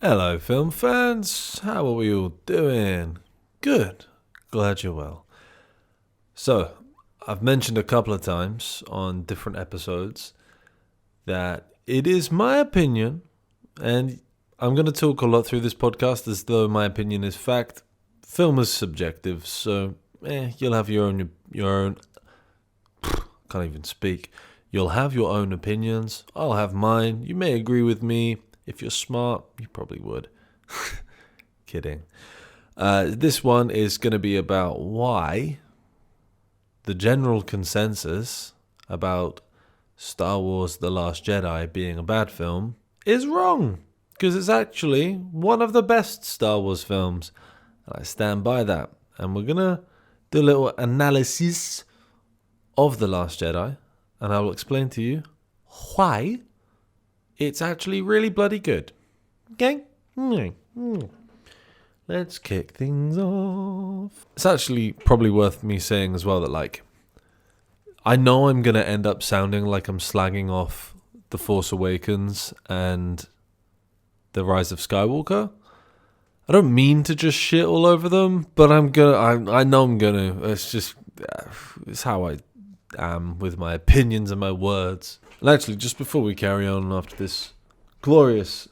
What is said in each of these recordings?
Hello, film fans. How are we all doing? Good. Glad you're well. So, I've mentioned a couple of times on different episodes that it is my opinion, and I'm going to talk a lot through this podcast as though my opinion is fact. Film is subjective, so you'll have your own. Can't even speak. You'll have your own opinions. I'll have mine. You may agree with me. If you're smart, you probably would. Kidding. This one is going to be about why the general consensus about Star Wars The Last Jedi being a bad film is wrong. Because it's actually one of the best Star Wars films. And I stand by that. And we're going to do a little analysis of The Last Jedi. And I will explain to you why it's actually really bloody good. Okay? Let's kick things off. It's actually probably worth me saying as well that, I know I'm going to end up sounding like I'm slagging off The Force Awakens and The Rise of Skywalker. I don't mean to just shit all over them, but I know I'm going to. It's how I am with my opinions and my words. And actually, just before we carry on after this glorious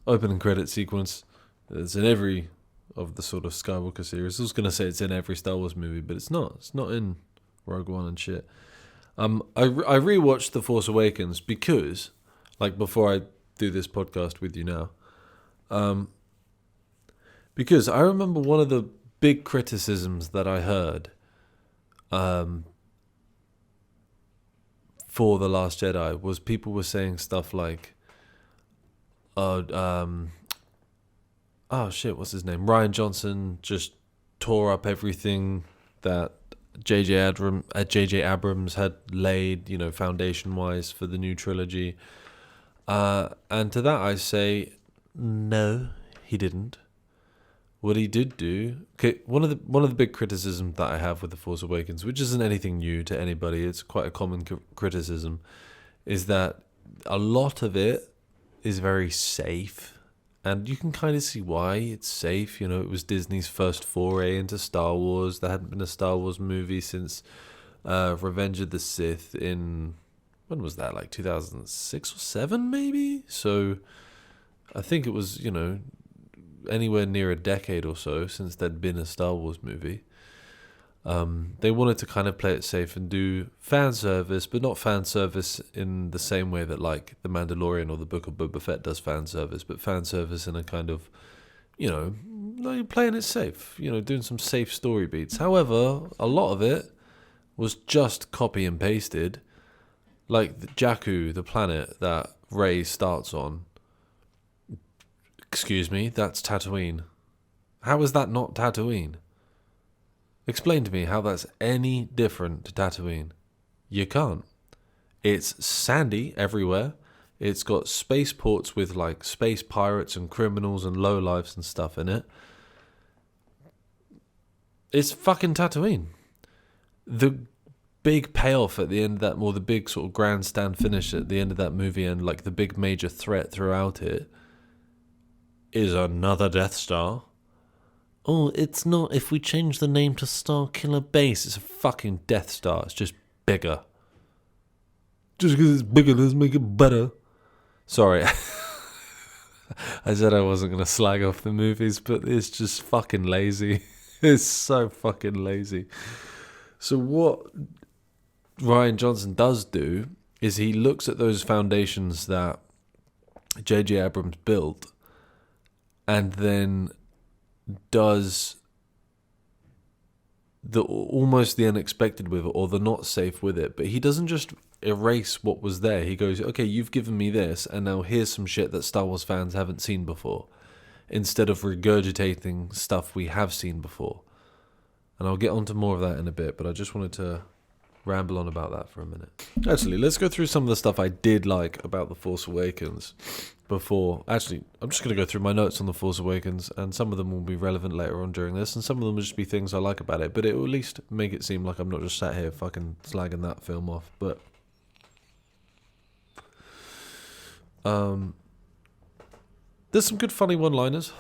opening credit sequence, it's in every of the sort of Skywalker series. I was going to say it's in every Star Wars movie, but it's not. It's not in Rogue One and shit. I rewatched The Force Awakens because, before I do this podcast with you now, because I remember one of the big criticisms that I heard for The Last Jedi was people were saying stuff like, oh shit, what's his name? Rian Johnson just tore up everything that J.J. Abrams had laid, foundation-wise for the new trilogy. And to that I say, no, he didn't. What he did do, one of the big criticisms that I have with The Force Awakens, which isn't anything new to anybody, it's quite a common criticism, is that a lot of it is very safe. And you can kind of see why it's safe. It was Disney's first foray into Star Wars. There hadn't been a Star Wars movie since Revenge of the Sith in, when was that, 2006 or 7 maybe? So I think it was, anywhere near a decade or so since there'd been a Star Wars movie. They wanted to kind of play it safe and do fan service, but not fan service in the same way that The Mandalorian or the Book of Boba Fett does fan service, but fan service in a kind of, playing it safe, doing some safe story beats. However, a lot of it was just copy and pasted, Jakku, the planet that Rey starts on. Excuse me, that's Tatooine. How is that not Tatooine? Explain to me how that's any different to Tatooine. You can't. It's sandy everywhere. It's got spaceports with space pirates and criminals and lowlifes and stuff in it. It's fucking Tatooine. The big payoff at the end of that, or the big sort of grandstand finish at the end of that movie, and the big major threat throughout it, is another Death Star. Oh, it's not. If we change the name to Star Killer Base, it's a fucking Death Star. It's just bigger. Just because it's bigger doesn't make it better. Sorry. I said I wasn't going to slag off the movies, but it's just fucking lazy. It's so fucking lazy. So what Rian Johnson does do is he looks at those foundations that J.J. Abrams built and then does almost the unexpected with it, or the not safe with it. But he doesn't just erase what was there. He goes, okay, you've given me this, and now here's some shit that Star Wars fans haven't seen before, instead of regurgitating stuff we have seen before. And I'll get onto more of that in a bit, but I just wanted to ramble on about that for a minute. Actually, let's go through some of the stuff I did like about The Force Awakens before. Actually, I'm just going to go through my notes on The Force Awakens, and some of them will be relevant later on during this, and some of them will just be things I like about it, but it will at least make it seem like I'm not just sat here fucking slagging that film off. But There's some good funny one-liners.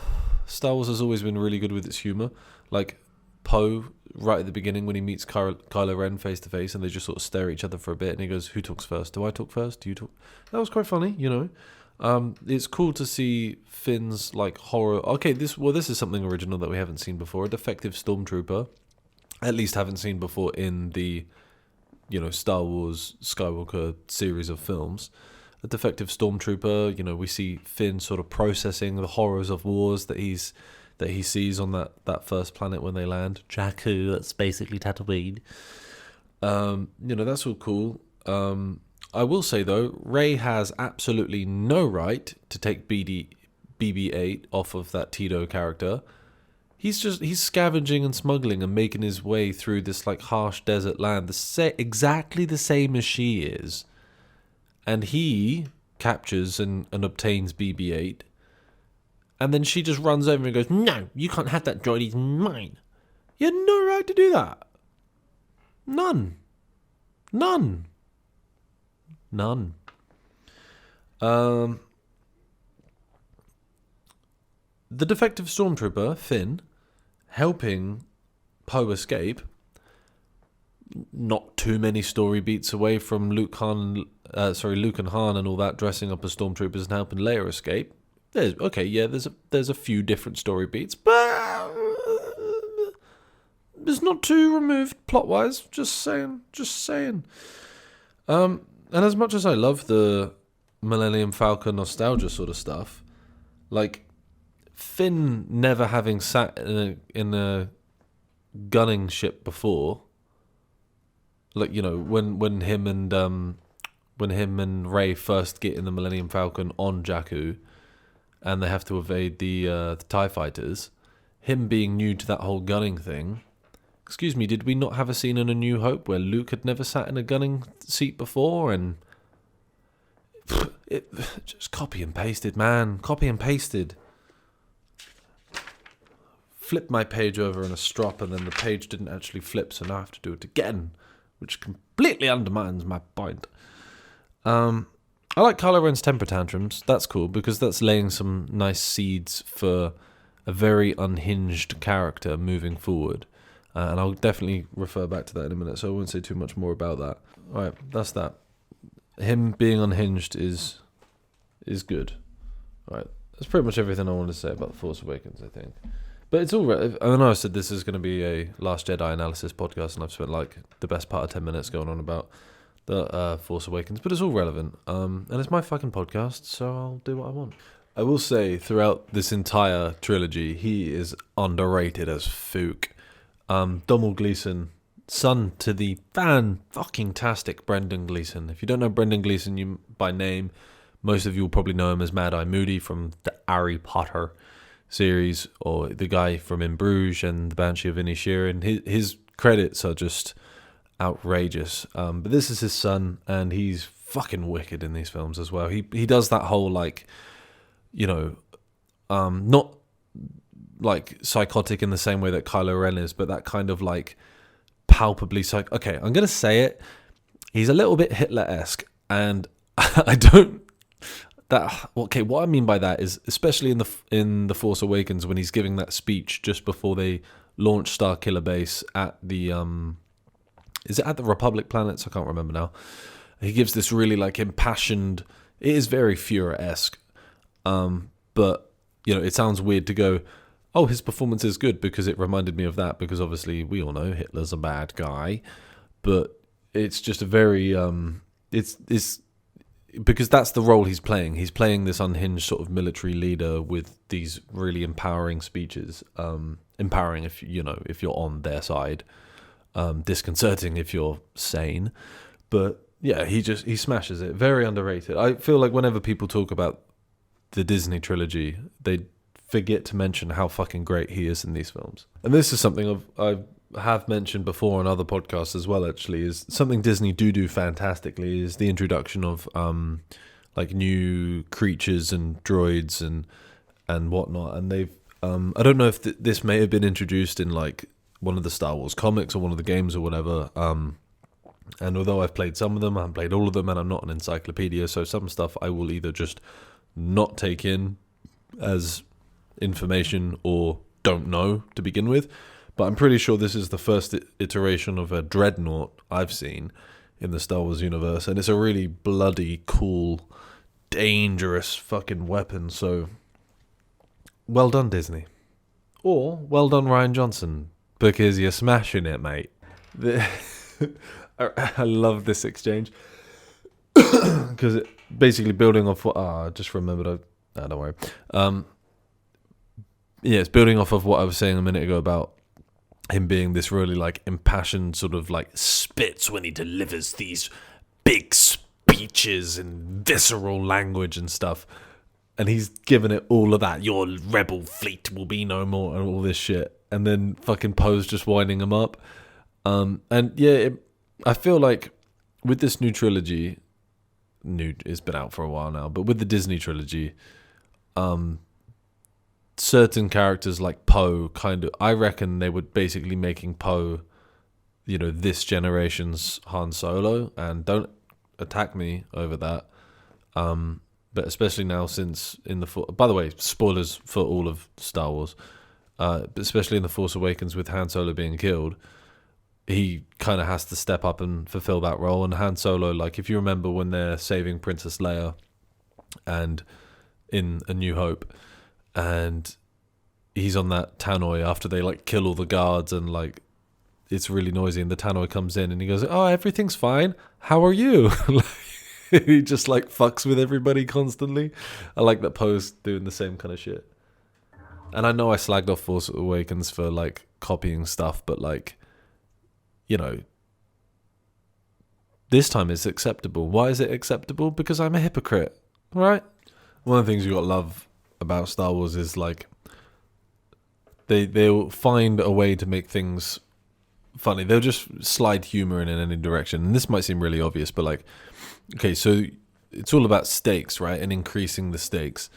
Star Wars has always been really good with its humor. Like Poe, right at the beginning when he meets Kylo Ren face to face, and they just sort of stare at each other for a bit, and he goes, "Who talks first? Do I talk first? Do you talk?" That was quite funny, you know. It's cool to see Finn's like horror. Okay, this is something original that we haven't seen before. A defective stormtrooper, at least haven't seen before in the, you know, Star Wars Skywalker series of films. A defective stormtrooper, you know, we see Finn sort of processing the horrors of wars that he sees on that first planet when they land. Jakku, that's basically Tatooine. You know, that's all cool. I will say though, Rey has absolutely no right to take BB-8 off of that Tito character. He's scavenging and smuggling and making his way through this like harsh desert land, exactly the same as she is. And he captures and obtains BB-8. And then she just runs over and goes, "No, you can't have that droid, he's mine." You had no right to do that. None. The defective stormtrooper, Finn, helping Poe escape, not too many story beats away from Luke and Han and all that, dressing up as stormtroopers and helping Leia escape. There's a few different story beats, but it's not too removed plot-wise. Just saying. And as much as I love the Millennium Falcon nostalgia sort of stuff, like Finn never having sat in a gunning ship before, like, you know, when him and Rey first get in the Millennium Falcon on Jakku, and they have to evade the TIE fighters, him being new to that whole gunning thing. Excuse me, did we not have a scene in A New Hope where Luke had never sat in a gunning seat before? And it just copy and pasted, man. Copy and pasted. Flipped my page over in a strop, and then the page didn't actually flip, so now I have to do it again, which completely undermines my point. I like Kylo Ren's temper tantrums. That's cool, because that's laying some nice seeds for a very unhinged character moving forward. And I'll definitely refer back to that in a minute, so I won't say too much more about that. Alright, that's that. Him being unhinged is good. Alright, that's pretty much everything I want to say about The Force Awakens, I think. But it's all right. I know I said this is going to be a Last Jedi analysis podcast, and I've spent like the best part of 10 minutes going on about the Force Awakens, but it's all relevant. And it's my fucking podcast, so I'll do what I want. I will say, throughout this entire trilogy, he is underrated as fuck. Domhnall Gleeson, son to the fan-fucking-tastic Brendan Gleeson. If you don't know Brendan Gleeson by name, most of you will probably know him as Mad-Eye Moody from the Harry Potter series, or the guy from In Bruges and The Banshee of Inisherin. His credits are just outrageous. But this is his son, and he's fucking wicked in these films as well. He does that whole, like, you know, not like psychotic in the same way that Kylo Ren is, but that kind of like palpably okay, I'm gonna say it. He's a little bit Hitler-esque, and I don't. What I mean by that is, especially in the Force Awakens, when he's giving that speech just before they launch Starkiller Base at the is it at the Republic planets? I can't remember now. He gives this really like impassioned. It is very Führer-esque, but you know, it sounds weird to go, "Oh, his performance is good," because it reminded me of that. Because obviously we all know Hitler's a bad guy, but it's just a very it's because that's the role he's playing. He's playing this unhinged sort of military leader with these really empowering speeches. Empowering if you're on their side, disconcerting if you're sane. But yeah, he smashes it. Very underrated. I feel like whenever people talk about the Disney trilogy, they forget to mention how fucking great he is in these films. And this is something I have mentioned before on other podcasts as well, actually, is something Disney do fantastically is the introduction of like new creatures and droids and whatnot. And they've I don't know if this may have been introduced in like one of the Star Wars comics or one of the games or whatever. And although I've played some of them, I haven't played all of them, and I'm not an encyclopedia, so some stuff I will either just not take in as information or don't know to begin with. But I'm pretty sure this is the first iteration of a dreadnought I've seen in the Star Wars universe, and it's a really bloody cool, dangerous fucking weapon. So, well done, Disney. Or, well done, Rian Johnson, because you're smashing it, mate. I love this exchange, because it basically building off what... I just remembered... don't worry. Yeah, it's building off of what I was saying a minute ago about him being this really like impassioned sort of like spits when he delivers these big speeches and visceral language and stuff. And he's given it all of that. Your rebel fleet will be no more and all this shit. And then fucking Poe's just winding him up. And yeah, I feel like with this new trilogy, it's been out for a while now, but with the Disney trilogy, certain characters like Poe I reckon they were basically making Poe, this generation's Han Solo, and don't attack me over that. But especially now since by the way, spoilers for all of Star Wars, but especially in The Force Awakens with Han Solo being killed, he kind of has to step up and fulfill that role. And Han Solo, like if you remember when they're saving Princess Leia and in A New Hope, and he's on that tannoy after they like kill all the guards and like it's really noisy, and the tannoy comes in and he goes, "Oh, everything's fine. How are you?" He just like fucks with everybody constantly. I like that Poe's doing the same kind of shit. And I know I slagged off Force Awakens for like copying stuff, but like, this time it's acceptable. Why is it acceptable? Because I'm a hypocrite, right? One of the things you got to love about Star Wars is like they'll find a way to make things funny. They'll just slide humor in any direction. And this might seem really obvious, but like, okay, so it's all about stakes, right? And increasing the stakes.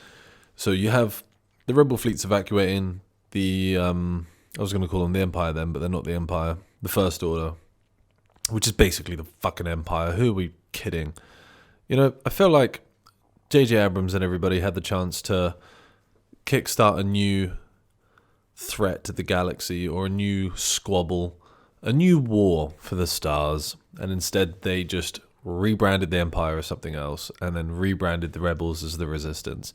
So you have the Rebel fleets evacuating the, I was going to call them the Empire then, but they're not the Empire. The First Order, which is basically the fucking Empire. Who are we kidding? I feel like J.J. Abrams and everybody had the chance to kickstart a new threat to the galaxy or a new squabble, a new war for the stars, and instead they just rebranded the Empire as something else and then rebranded the Rebels as the Resistance.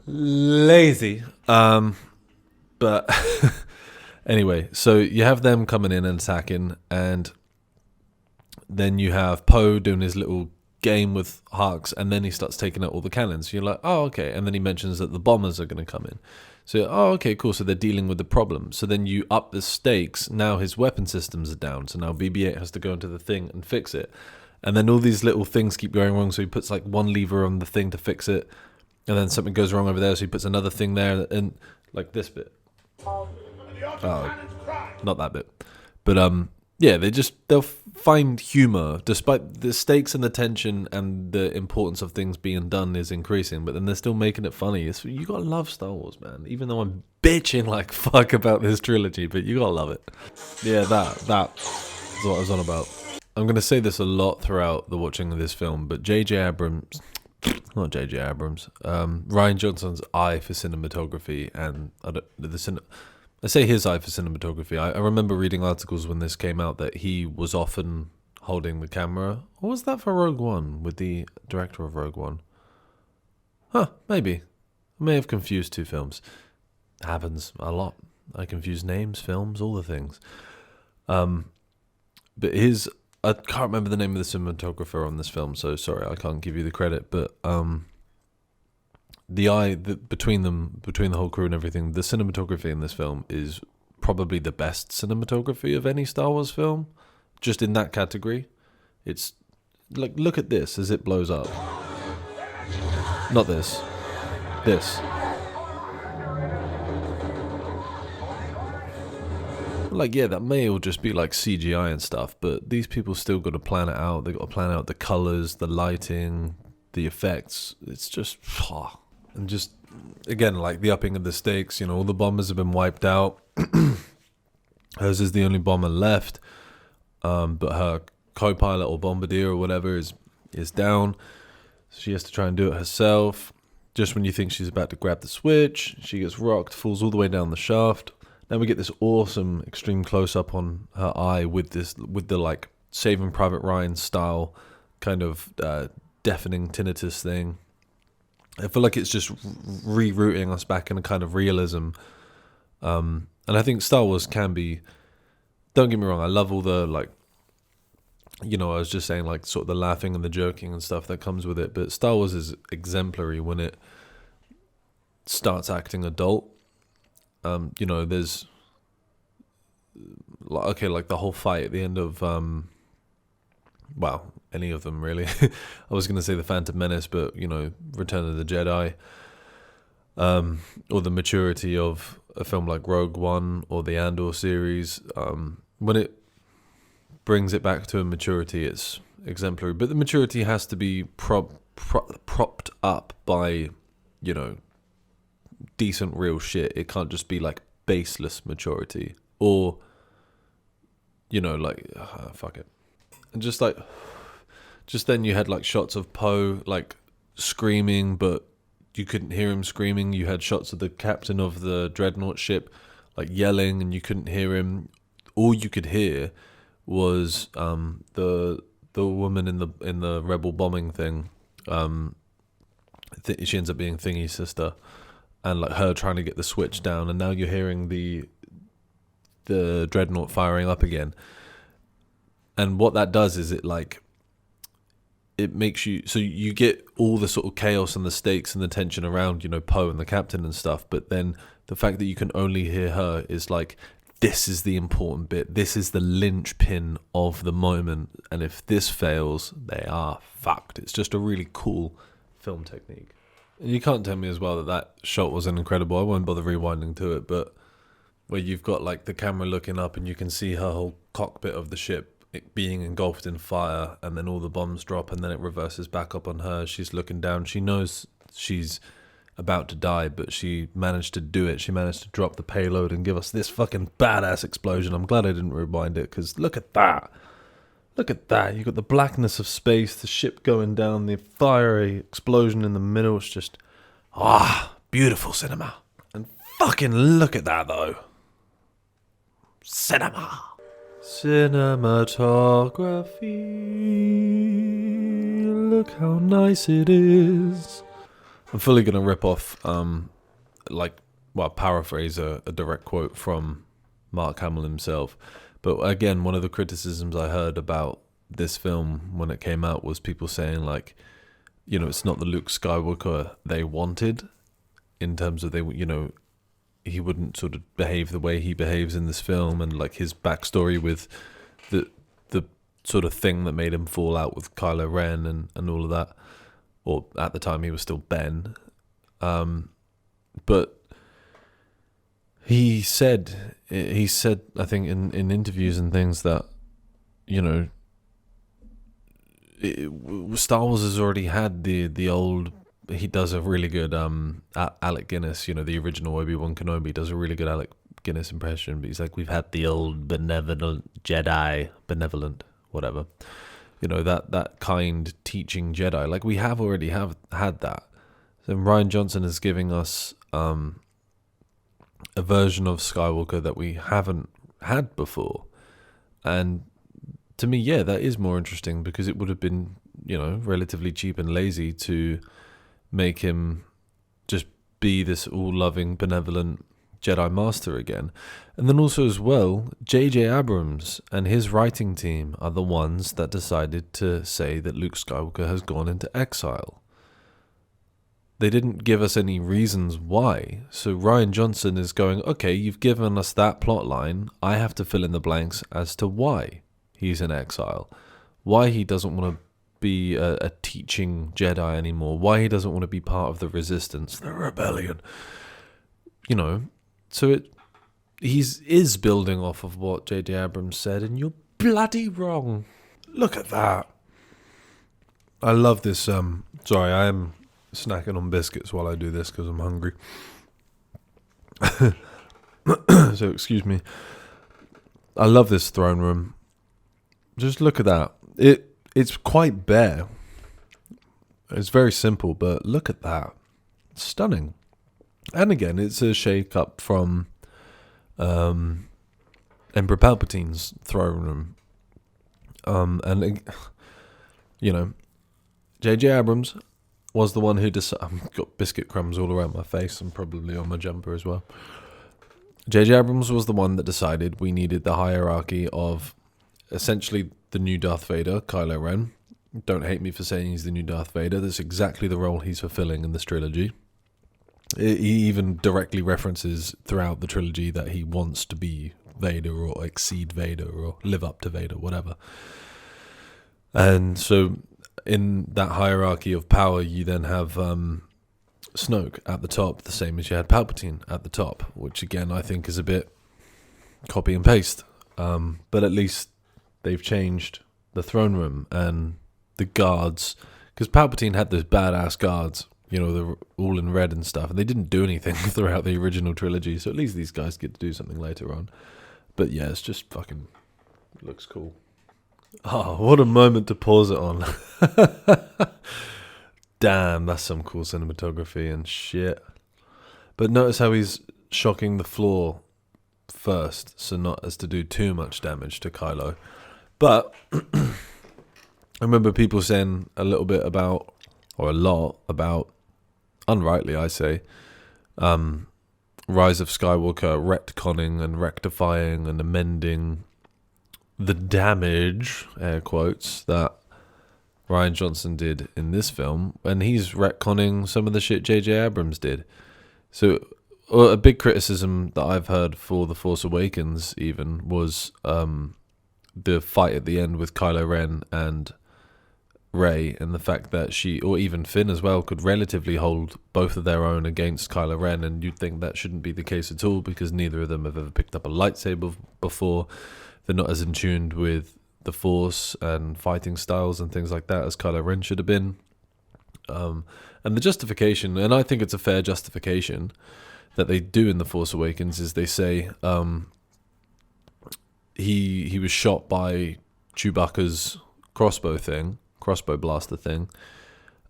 Lazy. But anyway, so you have them coming in and attacking, and then you have Poe doing his little game with Hux, and then he starts taking out all the cannons. You're like, oh, okay. And then he mentions that the bombers are going to come in. So, oh, okay, cool. So they're dealing with the problem. So then you up the stakes. Now his weapon systems are down. So now BB-8 has to go into the thing and fix it. And then all these little things keep going wrong. So he puts like one lever on the thing to fix it. And then something goes wrong over there. So he puts another thing there. And like this bit. Not that bit. But yeah, they'll find humor despite the stakes and the tension and the importance of things being done is increasing, but then they're still making it funny. You gotta love Star Wars, man. Even though I'm bitching like fuck about this trilogy, but you gotta love it. Yeah, that is what I was on about. I'm gonna say this a lot throughout the watching of this film, but Rian Johnson's eye for cinematography and I say his eye for cinematography. I remember reading articles when this came out that he was often holding the camera. Or was that for Rogue One with the director of Rogue One? Huh, maybe. I may have confused two films. It happens a lot. I confuse names, films, all the things. But I can't remember the name of the cinematographer on this film, so sorry, I can't give you the credit. But between the whole crew and everything, the cinematography in this film is probably the best cinematography of any Star Wars film. Just in that category. It's like, look at this as it blows up. Not this. This. Like, yeah, that may all just be like CGI and stuff, but these people still got to plan it out. They got to plan out the colors, the lighting, the effects. It's just... And just, again, like the upping of the stakes, all the bombers have been wiped out. Hers is the only bomber left. But her co-pilot or bombardier or whatever is down. She has to try and do it herself. Just when you think she's about to grab the switch, she gets rocked, falls all the way down the shaft. Then we get this awesome extreme close up on her eye with the like Saving Private Ryan style kind of deafening tinnitus thing. I feel like it's just rerouting us back in a kind of realism. And I think Star Wars can be, don't get me wrong, I love all the like, I was just saying like sort of the laughing and the joking and stuff that comes with it. But Star Wars is exemplary when it starts acting adult. There's like the whole fight at the end of any of them really. I was going to say the Phantom Menace, but Return of the Jedi, or the maturity of a film like Rogue One or the Andor series. When it brings it back to a maturity, it's exemplary. But the maturity has to be propped up by decent real shit. It can't just be like baseless maturity, or fuck it. And just then you had like shots of Poe like screaming, but you couldn't hear him screaming. You had shots of the captain of the dreadnought ship like yelling, and you couldn't hear him. All you could hear was the woman in the rebel bombing thing. She ends up being Thingy's sister, and like her trying to get the switch down. And now you're hearing the dreadnought firing up again. And what that does is it makes you, so you get all the sort of chaos and the stakes and the tension around, Poe and the captain and stuff. But then the fact that you can only hear her is like, this is the important bit. This is the linchpin of the moment. And if this fails, they are fucked. It's just a really cool film technique. And you can't tell me as well that shot wasn't incredible. I won't bother rewinding to it, but where you've got like the camera looking up and you can see her whole cockpit of the ship it being engulfed in fire, and then all the bombs drop, and then it reverses back up on her. She's looking down. She knows she's about to die, but she managed to do it. She managed to drop the payload and give us this fucking badass explosion. I'm glad I didn't rewind it, because look at that. Look at that. You've got the blackness of space, the ship going down, the fiery explosion in the middle. It's just, beautiful cinema. And fucking look at that, though. Cinema. Cinematography, look how nice it is. I'm fully going to rip off, paraphrase a direct quote from Mark Hamill himself. But again, one of the criticisms I heard about this film when it came out was people saying like, it's not the Luke Skywalker they wanted, in terms of he wouldn't sort of behave the way he behaves in this film, and like his backstory with the sort of thing that made him fall out with Kylo Ren and all of that, or at the time he was still Ben. But he said I think in interviews and things that Star Wars has already had the old. He does a really good Alec Guinness, the original Obi-Wan Kenobi does a really good Alec Guinness impression, but he's like, we've had the old benevolent whatever, that kind teaching Jedi, like we have already had that. So Rian Johnson is giving us a version of Skywalker that we haven't had before, and to me, that is more interesting, because it would have been relatively cheap and lazy to make him just be this all-loving, benevolent Jedi Master again. And then also as well, J.J. Abrams and his writing team are the ones that decided to say that Luke Skywalker has gone into exile. They didn't give us any reasons why. So Rian Johnson is going, okay, you've given us that plot line. I have to fill in the blanks as to why he's in exile. Why he doesn't want to be a teaching Jedi anymore, why he doesn't want to be part of the resistance, the rebellion, so he is building off of what J.J. Abrams said, and you're bloody wrong. Look at that. I love this. Sorry, I am snacking on biscuits while I do this because I'm hungry. So excuse me. I love this throne room. Just look at that. It's quite bare. It's very simple, but look at that. stunning. And again, it's a shake up from Emperor Palpatine's throne room. J.J. Abrams was the one who decided... I've got biscuit crumbs all around my face and probably on my jumper as well. J.J. Abrams was the one that decided we needed the hierarchy of essentially the new Darth Vader, Kylo Ren. Don't hate me for saying he's the new Darth Vader. That's exactly the role he's fulfilling in this trilogy. He even directly references throughout the trilogy that he wants to be Vader or exceed Vader or live up to Vader, whatever. And so in that hierarchy of power, you then have Snoke at the top, the same as you had Palpatine at the top, which again I think is a bit copy and paste. But at least they've changed the throne room and the guards, because Palpatine had those badass guards, they're all in red and stuff, and they didn't do anything throughout the original trilogy, so at least these guys get to do something later on. But yeah, it's just fucking looks cool. Oh, what a moment to pause it on. Damn, that's some cool cinematography and shit. But notice how he's shocking the floor first, so not as to do too much damage to Kylo. But I remember people saying a lot about, unrightly I say, Rise of Skywalker retconning and rectifying and amending the damage, air quotes, that Rian Johnson did in this film, and he's retconning some of the shit J.J. Abrams did. So a big criticism that I've heard for The Force Awakens even was the fight at the end with Kylo Ren and Rey, and the fact that she, or even Finn as well, could relatively hold both of their own against Kylo Ren, and you'd think that shouldn't be the case at all because neither of them have ever picked up a lightsaber before. They're not as in tune with the Force and fighting styles and things like that as Kylo Ren should have been. And the justification, and I think it's a fair justification that they do in The Force Awakens, is they say he was shot by Chewbacca's crossbow blaster thing,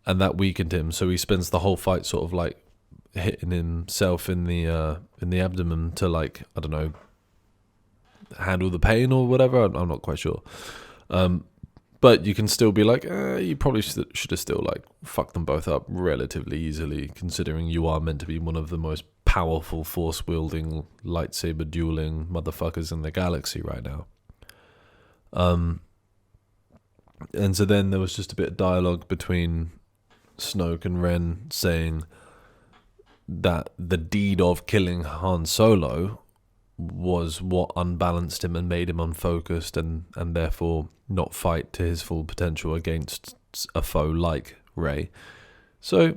and that weakened him, so he spends the whole fight sort of like hitting himself in the abdomen to, like, I don't know, handle the pain or whatever. I'm not quite sure. But you can still be like, you probably should have still like fucked them both up relatively easily, considering you are meant to be one of the most powerful force wielding lightsaber dueling motherfuckers in the galaxy right now. And so then there was just a bit of dialogue between Snoke and Ren saying that the deed of killing Han Solo was what unbalanced him and made him unfocused and therefore not fight to his full potential against a foe like Rey. So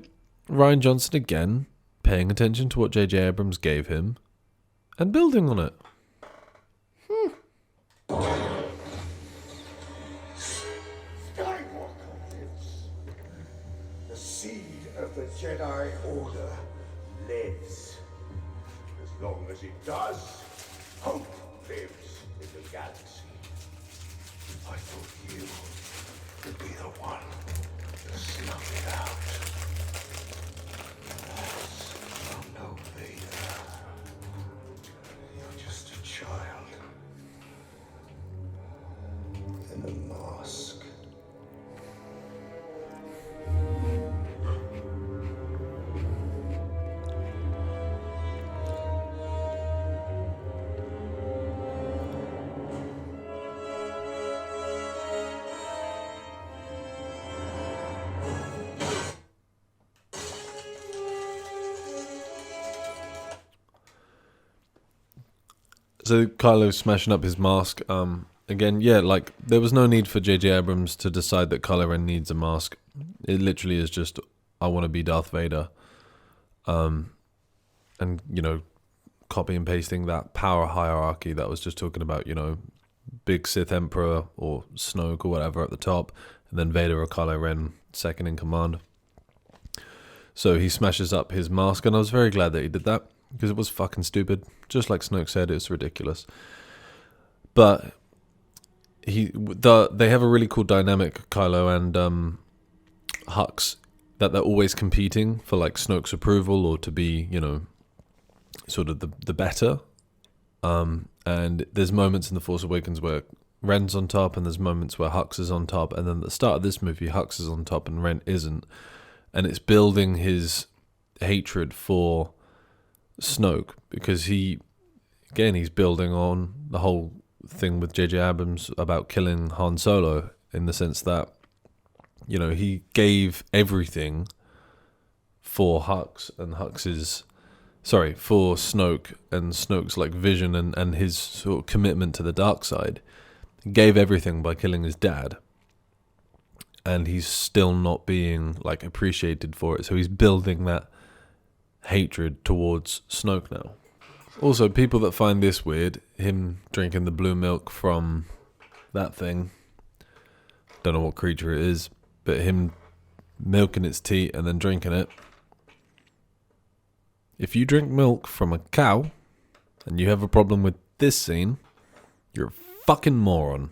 Rian Johnson again paying attention to what J.J. Abrams gave him and building on it. Skywalker lives. The seed of the Jedi Order lives. As long as it does, hope lives in the galaxy. I thought you would be the one to snuff it out. Alas, you're no Vader. You're just a child. In a mask. So Kylo's smashing up his mask. Again, yeah, like there was no need for J.J. Abrams to decide that Kylo Ren needs a mask. It literally is just, I want to be Darth Vader. And, copy and pasting that power hierarchy that I was just talking about, big Sith Emperor or Snoke or whatever at the top, and then Vader or Kylo Ren second in command. So he smashes up his mask, and I was very glad that he did that, because it was fucking stupid. Just like Snoke said, it's ridiculous. But they have a really cool dynamic, Kylo and Hux, that they're always competing for like Snoke's approval or to be, you know, sort of the better. And there's moments in The Force Awakens where Ren's on top, and there's moments where Hux is on top, and then at the start of this movie, Hux is on top and Ren isn't. And it's building his hatred for Snoke, because he's building on the whole thing with J.J. Abrams about killing Han Solo, in the sense that, you know, he gave everything for for Snoke and Snoke's like vision and his sort of commitment to the dark side. He gave everything by killing his dad, and he's still not being like appreciated for it. So he's building that hatred towards Snoke now. Also, people that find this weird, him drinking the blue milk from that thing, don't know what creature it is, but him milking its teat and then drinking it. If you drink milk from a cow and you have a problem with this scene, you're a fucking moron.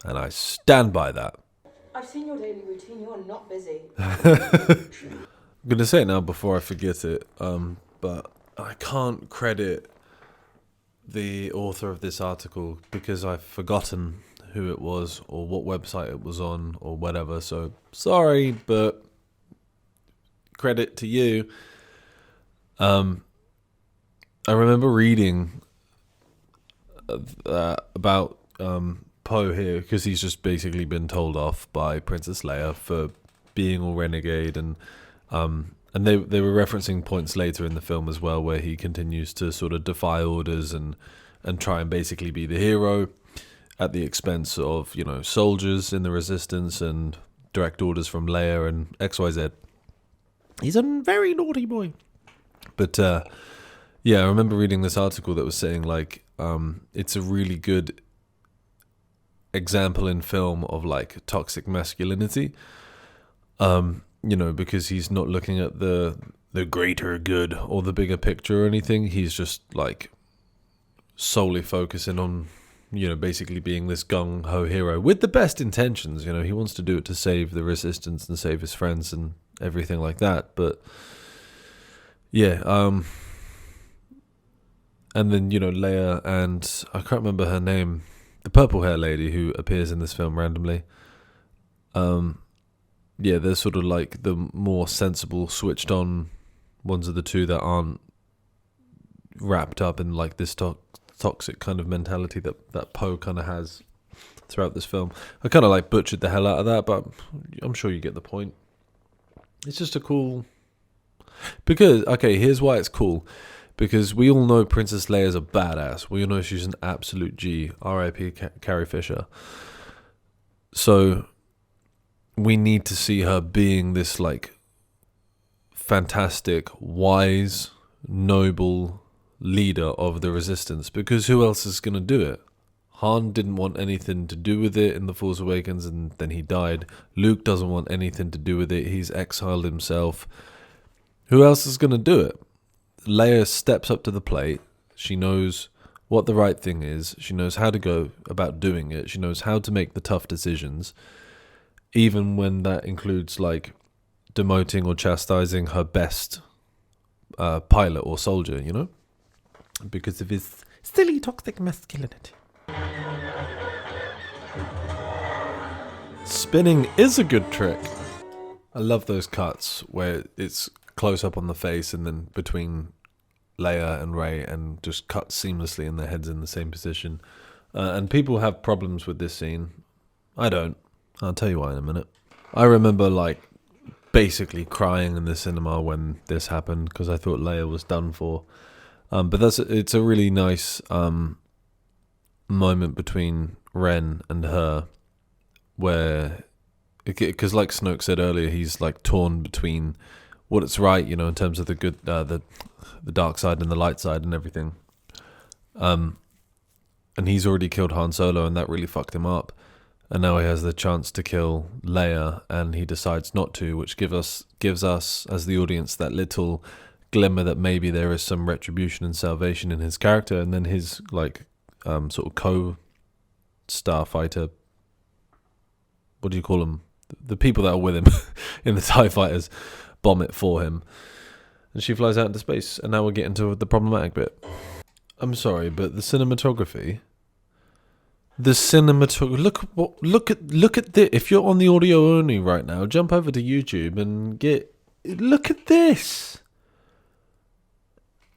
And I stand by that. I've seen your daily routine. You are not busy. I'm going to say it now before I forget it, but I can't credit the author of this article because I've forgotten who it was or what website it was on or whatever. So sorry, but credit to you. I remember reading about Poe here, because he's just basically been told off by Princess Leia for being all renegade, and they were referencing points later in the film as well where he continues to sort of defy orders and try and basically be the hero at the expense of, you know, soldiers in the Resistance and direct orders from Leia and XYZ. He's a very naughty boy. But yeah, I remember reading this article that was saying like it's a really good example in film of like toxic masculinity. You know, because he's not looking at the greater good or the bigger picture or anything. He's just like solely focusing on, you know, basically being this gung-ho hero with the best intentions. You know, he wants to do it to save the Resistance and save his friends and everything like that. But yeah, and then, you know, Leia and I can't remember her name, the purple hair lady who appears in this film randomly. Yeah, they're sort of like the more sensible, switched on ones of the two that aren't wrapped up in like this toxic kind of mentality that Poe kind of has throughout this film. I kind of like butchered the hell out of that, but I'm sure you get the point. It's just a cool... Because, okay, here's why it's cool. Because we all know Princess Leia's a badass. We all know she's an absolute G. R.I.P. Carrie Fisher. So we need to see her being this like fantastic, wise, noble leader of the Resistance, because who else is going to do it? Han didn't want anything to do with it in The Force Awakens, and then he died. Luke doesn't want anything to do with it. He's exiled himself. Who else is going to do it? Leia steps up to the plate. She knows what the right thing is. She knows how to go about doing it. She knows how to make the tough decisions, even when that includes like demoting or chastising her best pilot or soldier, you know, because of his silly toxic masculinity. Spinning is a good trick. I love those cuts where it's close up on the face and then between Leia and Rey and just cut seamlessly and their heads in the same position. And people have problems with this scene. I don't. I'll tell you why in a minute. I remember like basically crying in the cinema when this happened because I thought Leia was done for. But it's a really nice moment between Ren and her where, because like Snoke said earlier, he's like torn between what it's right, you know, in terms of the good, the dark side and the light side and everything. And he's already killed Han Solo, and that really fucked him up. And now he has the chance to kill Leia, and he decides not to, which gives us as the audience that little glimmer that maybe there is some retribution and salvation in his character. And then his like sort of co-starfighter, what do you call him? the people that are with him in the TIE fighters bomb it for him. And she flies out into space. And now we're getting to the problematic bit. I'm sorry, but the cinematography... Look at this. If you're on the audio only right now, jump over to YouTube and look at this.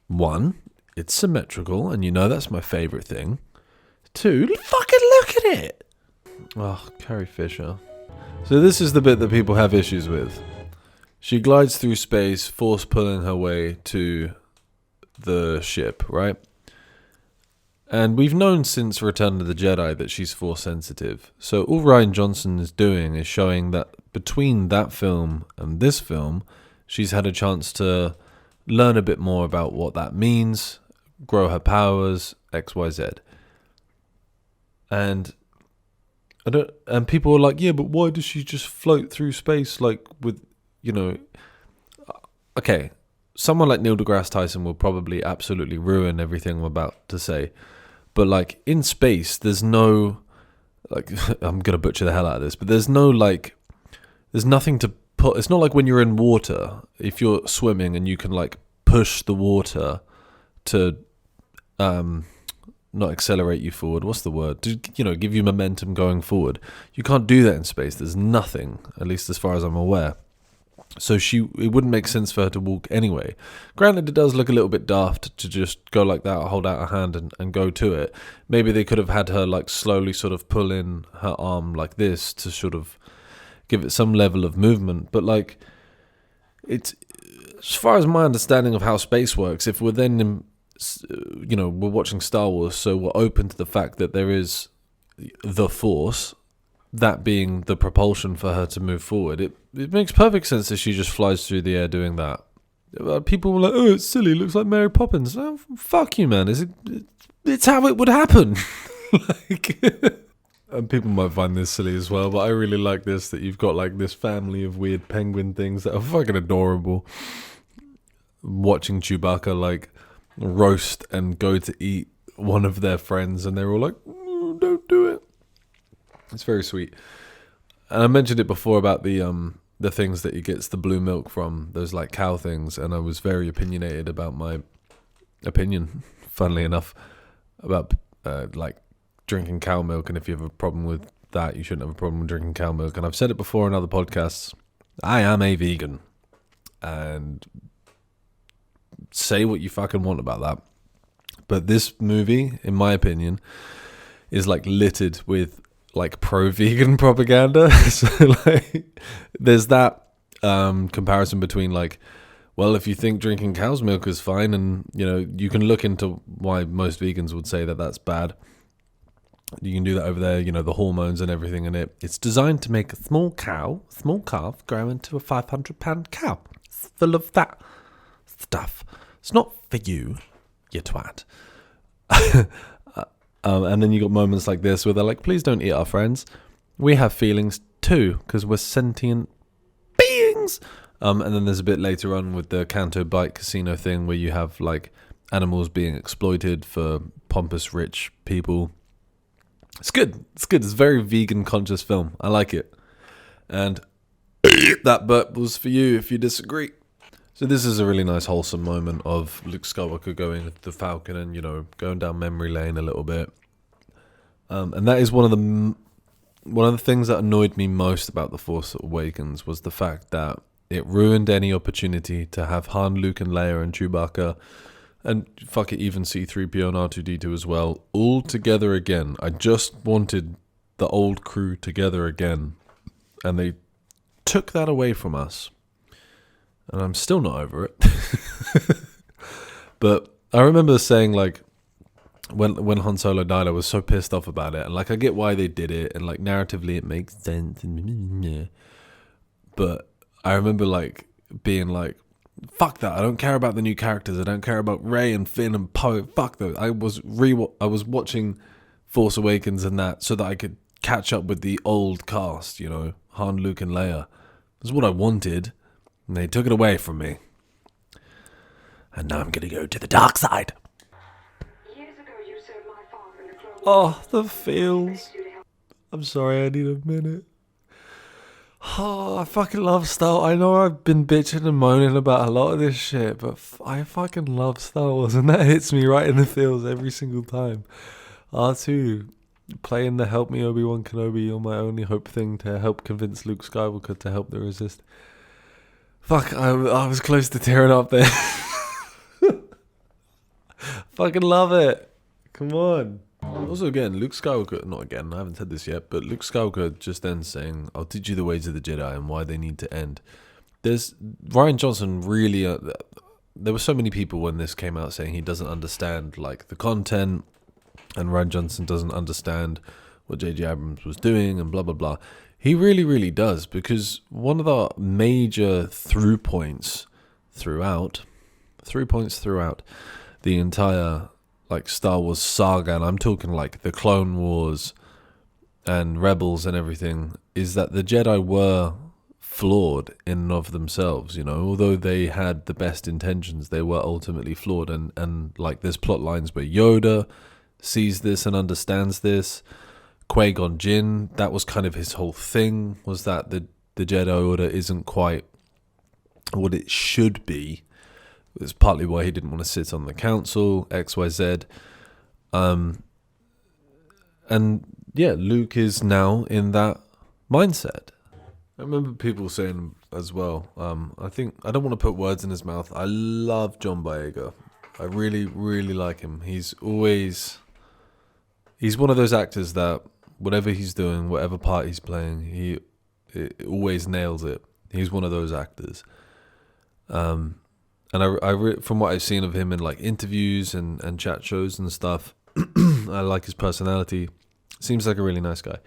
One, it's symmetrical, and you know that's my favourite thing. Two, fucking look at it. Oh, Carrie Fisher. So this is the bit that people have issues with. She glides through space, force pulling her way to the ship, right? And we've known since Return of the Jedi that she's force sensitive. So all Rian Johnson is doing is showing that between that film and this film, she's had a chance to learn a bit more about what that means, grow her powers, XYZ. And people are like, yeah, but why does she just float through space like with, okay, someone like Neil deGrasse Tyson will probably absolutely ruin everything I'm about to say. But like in space, there's no, like, I'm going to butcher the hell out of this, but there's nothing to put. It's not like when you're in water, if you're swimming and you can like push the water to not accelerate you forward. What's the word? To, give you momentum going forward. You can't do that in space. There's nothing, at least as far as I'm aware. So it wouldn't make sense for her to walk anyway. Granted, it does look a little bit daft to just go like that, hold out a hand and go to it. Maybe they could have had her like slowly sort of pull in her arm like this to sort of give it some level of movement. But like, it's, as far as my understanding of how space works, if we're then, we're watching Star Wars, so we're open to the fact that there is the Force, that being the propulsion for her to move forward, it makes perfect sense that she just flies through the air doing that. People were like, oh, it's silly, it looks like Mary Poppins. Oh, fuck you, man. It's how it would happen. And people might find this silly as well, but I really like this, that you've got like this family of weird penguin things that are fucking adorable. Watching Chewbacca like roast and go to eat one of their friends, and they're all like, don't do it. It's very sweet. And I mentioned it before about the things that he gets the blue milk from, those like cow things, and I was very opinionated about my opinion, funnily enough, about like drinking cow milk, and if you have a problem with that, you shouldn't have a problem with drinking cow milk. And I've said it before in other podcasts, I am a vegan, and say what you fucking want about that. But this movie, in my opinion, is like littered with like pro-vegan propaganda. So like there's that comparison between like, well, if you think drinking cow's milk is fine, and you can look into why most vegans would say that that's bad. You can do that over there, the hormones and everything in it. It's designed to make a small calf grow into a 500-pound cow. It's full of that stuff. It's not for you twat. And then you got moments like this where they're like, please don't eat our friends. We have feelings too, because we're sentient beings. And then there's a bit later on with the Canto Bike Casino thing where you have like animals being exploited for pompous rich people. It's good. It's good. It's a very vegan conscious film. I like it. And that burp was for you if you disagree. So this is a really nice wholesome moment of Luke Skywalker going with the Falcon and, going down memory lane a little bit. And that is one of the things that annoyed me most about The Force Awakens was the fact that it ruined any opportunity to have Han, Luke and Leia and Chewbacca and fuck it, even C-3PO and R2-D2 as well, all together again. I just wanted the old crew together again, and they took that away from us. And I'm still not over it. But I remember saying, like, when Han Solo died, I was so pissed off about it. And, like, I get why they did it. And, like, narratively it makes sense. But I remember, like, being like, fuck that. I don't care about the new characters. I don't care about Rey and Finn and Poe. Fuck those. I was watching Force Awakens and that so that I could catch up with the old cast, Han, Luke and Leia. That's what I wanted. And they took it away from me. And now I'm going to go to the dark side. Years ago, you served my father in a clone. Oh, the feels. I'm sorry, I need a minute. Oh, I fucking love Star Wars. I know I've been bitching and moaning about a lot of this shit, but I fucking love Star Wars, and that hits me right in the feels every single time. R2 playing the "Help Me Obi-Wan Kenobi, you're my only hope" thing to help convince Luke Skywalker to help the Resist. Fuck, I was close to tearing up there. Fucking love it. Come on. Also, again, Luke Skywalker, not again, I haven't said this yet, but Luke Skywalker just then saying, "I'll teach you the ways of the Jedi and why they need to end." There's Rian Johnson really, there were so many people when this came out saying he doesn't understand like the content, and Rian Johnson doesn't understand what J.J. Abrams was doing and blah, blah, blah. He really, really does, because one of the major through points throughout the entire like Star Wars saga, and I'm talking like the Clone Wars and Rebels and everything, is that the Jedi were flawed in and of themselves, you know. Although they had the best intentions, they were ultimately flawed, and like there's plot lines where Yoda sees this and understands this. Qui-Gon Jinn, that was kind of his whole thing, was that the Jedi Order isn't quite what it should be. It's partly why he didn't want to sit on the council, XYZ. And yeah, Luke is now in that mindset. I remember people saying as well, I think, I don't want to put words in his mouth, I love John Boyega. I really, really like him. He's one of those actors that whatever he's doing, whatever part he's playing, he always nails it. He's one of those actors. And from what I've seen of him in like interviews and chat shows and stuff, I like his personality. Seems like a really nice guy.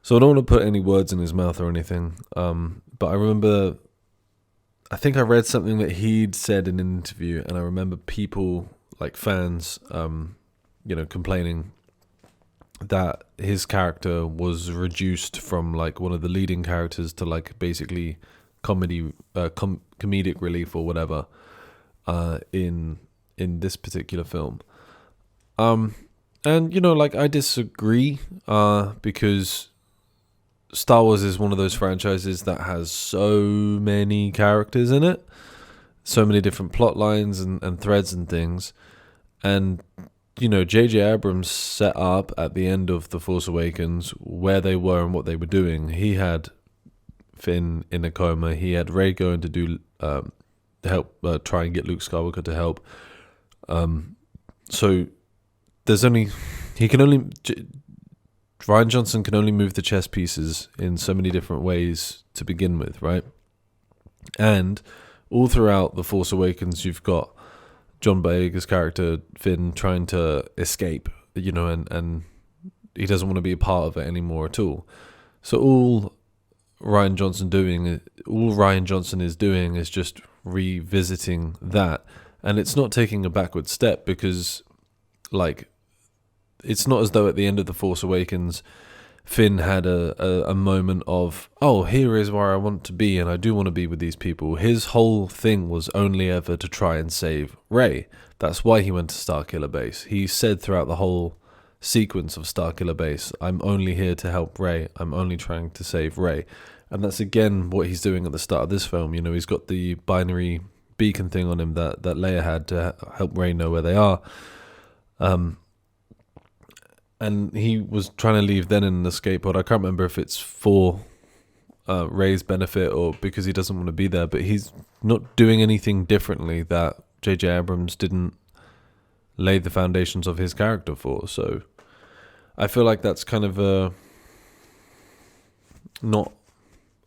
So I don't want to put any words in his mouth or anything. But I remember, I think I read something that he'd said in an interview, and I remember people, like fans, complaining that his character was reduced from like one of the leading characters to like basically comedic relief or whatever in this particular film. And like I disagree because Star Wars is one of those franchises that has so many characters in it, so many different plot lines and threads and things. And J.J. Abrams set up at the end of The Force Awakens where they were and what they were doing. He had Finn in a coma. He had Rey going to do help, try and get Luke Skywalker to help. So Rian Johnson can only move the chess pieces in so many different ways to begin with, right? And all throughout The Force Awakens, you've got John Boyega's character Finn trying to escape, and he doesn't want to be a part of it anymore at all. So all Rian Johnson is doing is just revisiting that, and it's not taking a backward step, because like it's not as though at the end of The Force Awakens Finn had a moment of, oh, here is where I want to be and I do want to be with these people. His whole thing was only ever to try and save Rey. That's why he went to Starkiller Base. He said throughout the whole sequence of Starkiller Base, I'm only here to help Rey. I'm only trying to save Rey. And that's again what he's doing at the start of this film. He's got the binary beacon thing on him that Leia had to help Rey know where they are. And he was trying to leave then in an escape pod. I can't remember if it's for Rey's benefit or because he doesn't want to be there, but he's not doing anything differently that J.J. Abrams didn't lay the foundations of his character for. So I feel like that's kind of not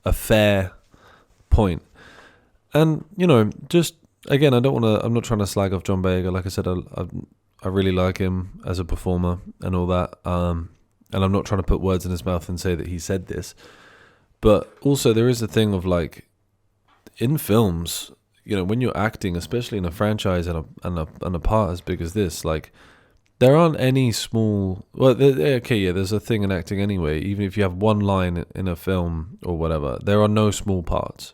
a fair point. And, just, again, I'm not trying to slag off John Boyega. Like I said, I really like him as a performer and all that. And I'm not trying to put words in his mouth and say that he said this. But also there is a thing of like, in films, when you're acting, especially in a franchise and a part as big as this, like, there aren't any small... Well, there's a thing in acting anyway. Even if you have one line in a film or whatever, there are no small parts.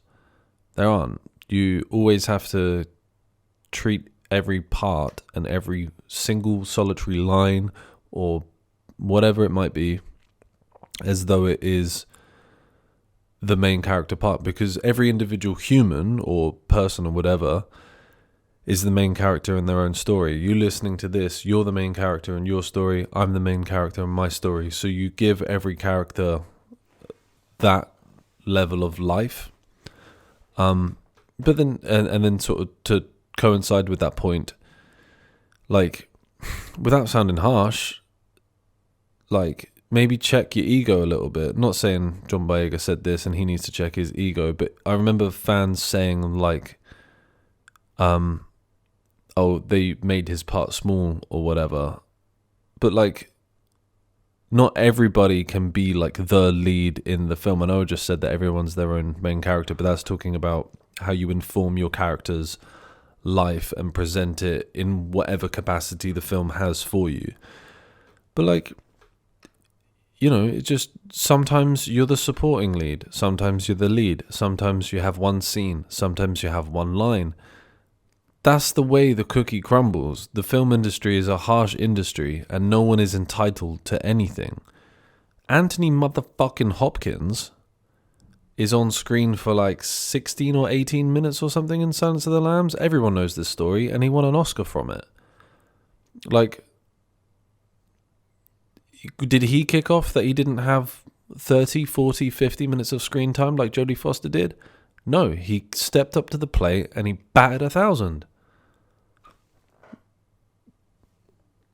There aren't. You always have to treat every part and every single solitary line or whatever it might be as though it is the main character part, because every individual human or person or whatever is the main character in their own story. You listening to this, you're the main character in your story, I'm the main character in my story. So you give every character that level of life. But then, and then sort of to coincide with that point, like, without sounding harsh, like, maybe check your ego a little bit. Not saying John Boyega said this and he needs to check his ego, but I remember fans saying, like, oh, they made his part small or whatever. But, like, not everybody can be, like, the lead in the film. I know I just said that everyone's their own main character, but that's talking about how you inform your character's life and present it in whatever capacity the film has for you. But, like, you know, it just, sometimes you're the supporting lead, sometimes you're the lead, sometimes you have one scene, sometimes you have one line. That's the way the cookie crumbles. The film industry is a harsh industry and no one is entitled to anything. Anthony motherfucking Hopkins is on screen for like 16 or 18 minutes or something in Silence of the Lambs. Everyone knows this story, and he won an Oscar from it. Like, did he kick off that he didn't have 30, 40, 50 minutes of screen time like Jodie Foster did? No, he stepped up to the plate and he batted 1,000.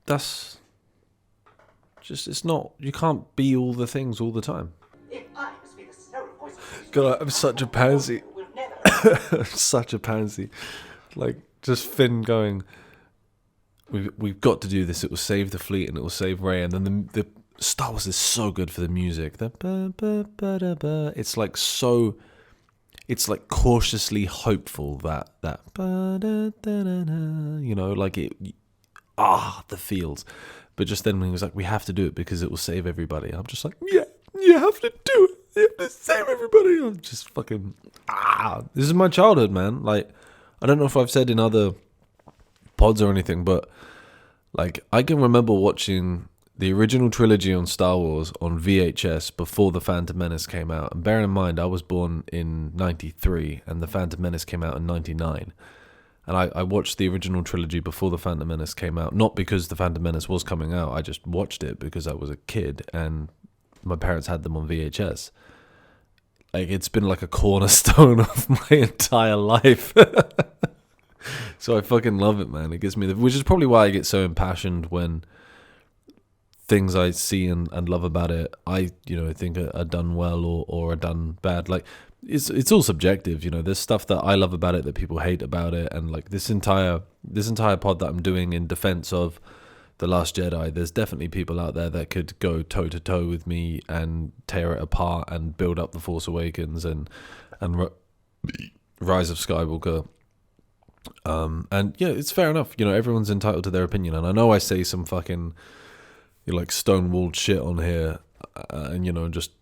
That's just, it's not, you can't be all the things all the time. God, I'm such a pansy. I'm such a pansy. Like, just Finn going, we've got to do this. It will save the fleet and it will save Rey. And then the Star Wars is so good for the music. It's like so, it's like cautiously hopeful that you know, like it, the feels. But just then when he was like, we have to do it because it will save everybody. I'm just like, yeah, you have to do it. You have to save everybody. I'm just fucking, this is my childhood, man. Like, I don't know if I've said in other pods or anything, but like, I can remember watching the original trilogy on Star Wars on VHS before The Phantom Menace came out. And bear in mind, I was born in 93 and The Phantom Menace came out in 99. And I watched the original trilogy before The Phantom Menace came out. Not because The Phantom Menace was coming out. I just watched it because I was a kid and my parents had them on VHS. Like, it's been like a cornerstone of my entire life. So I fucking love it, man. It gives me which is probably why I get so impassioned when things I see and love about it, I, you know, think are done well or are done bad. Like, it's all subjective, you know. There's stuff that I love about it that people hate about it, and like this entire pod that I'm doing in defense of The Last Jedi, there's definitely people out there that could go toe to toe with me and tear it apart and build up The Force Awakens and Rise of Skywalker. And yeah, it's fair enough. You know, everyone's entitled to their opinion, and I know I say some fucking, you know, like stonewalled shit on here, and you know, just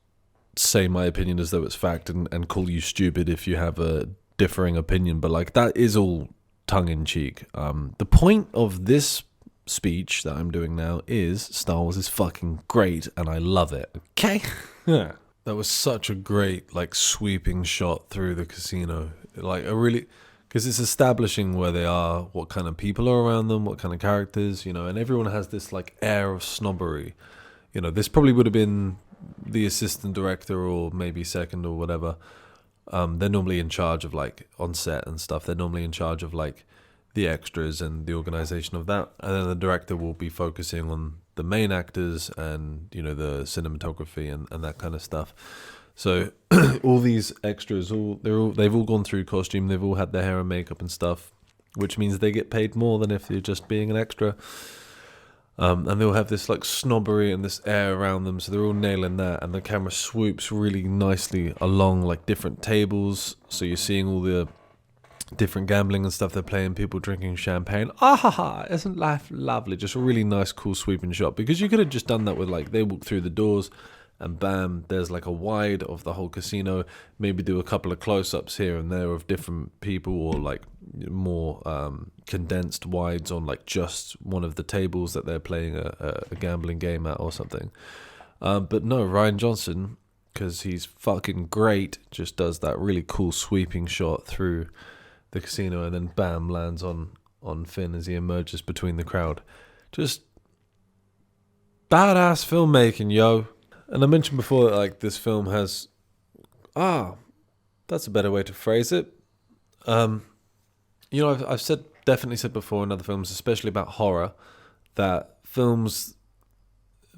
say my opinion as though it's fact and call you stupid if you have a differing opinion, but like, that is all tongue-in-cheek. The point of this speech that I'm doing now is Star Wars is fucking great and I love it. Okay? Yeah. That was such a great, like, sweeping shot through the casino. Like, a really, because it's establishing where they are, what kind of people are around them, what kind of characters, you know, and everyone has this like air of snobbery. You know, this probably would have been the assistant director or maybe second or whatever. They're normally in charge of, like, on set and stuff, they're normally in charge of like the extras and the organization of that, and then the director will be focusing on the main actors and, you know, the cinematography and that kind of stuff. So all these extras, they've all gone through costume, they've all had their hair and makeup and stuff, which means they get paid more than if you're just being an extra. And they'll have this like snobbery and this air around them, so they're all nailing that, and the camera swoops really nicely along like different tables, so you're seeing all the different gambling and stuff they're playing, people drinking champagne. Isn't life lovely? Just a really nice, cool sweeping shot, because you could have just done that with, like, they walk through the doors and bam, there's like a wide of the whole casino, maybe do a couple of close-ups here and there of different people, or like more condensed wides on like just one of the tables that they're playing a gambling game at or something. But no, Rian Johnson because he's fucking great. Just does that really cool sweeping shot through the casino, and then bam, lands on Finn as he emerges between the crowd. Just badass filmmaking, yo. And I mentioned before that like this film has that's a better way to phrase it. You know, I've definitely said before in other films, especially about horror, that films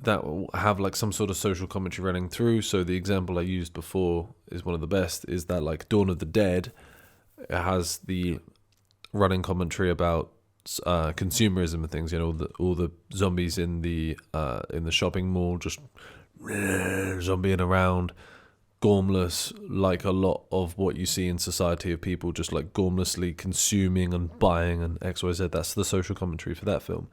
that have like some sort of social commentary running through. So the example I used before is one of the best, is that like Dawn of the Dead, it has the running commentary about consumerism and things. You know, all the zombies in the shopping mall just zombieing around, gormless, like a lot of what you see in society of people just like gormlessly consuming and buying and XYZ. That's the social commentary for that film.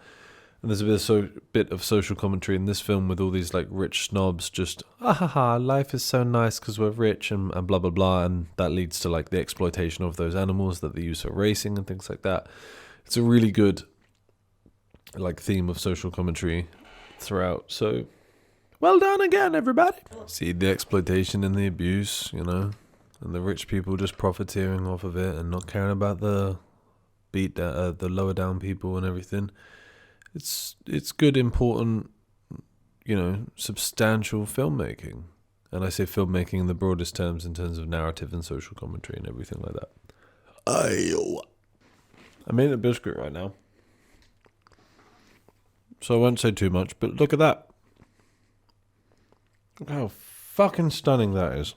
And there's a bit of social commentary in this film with all these like rich snobs just, life is so nice because we're rich and blah, blah, blah. And that leads to like the exploitation of those animals that they use for racing and things like that. It's a really good like theme of social commentary throughout. So well done again, everybody. See the exploitation and the abuse, you know, and the rich people just profiteering off of it and not caring about the the lower down people and everything. It's good, important, you know, substantial filmmaking. And I say filmmaking in the broadest terms in terms of narrative and social commentary and everything like that. I'm eating a biscuit right now, so I won't say too much, but look at that. Look how fucking stunning that is.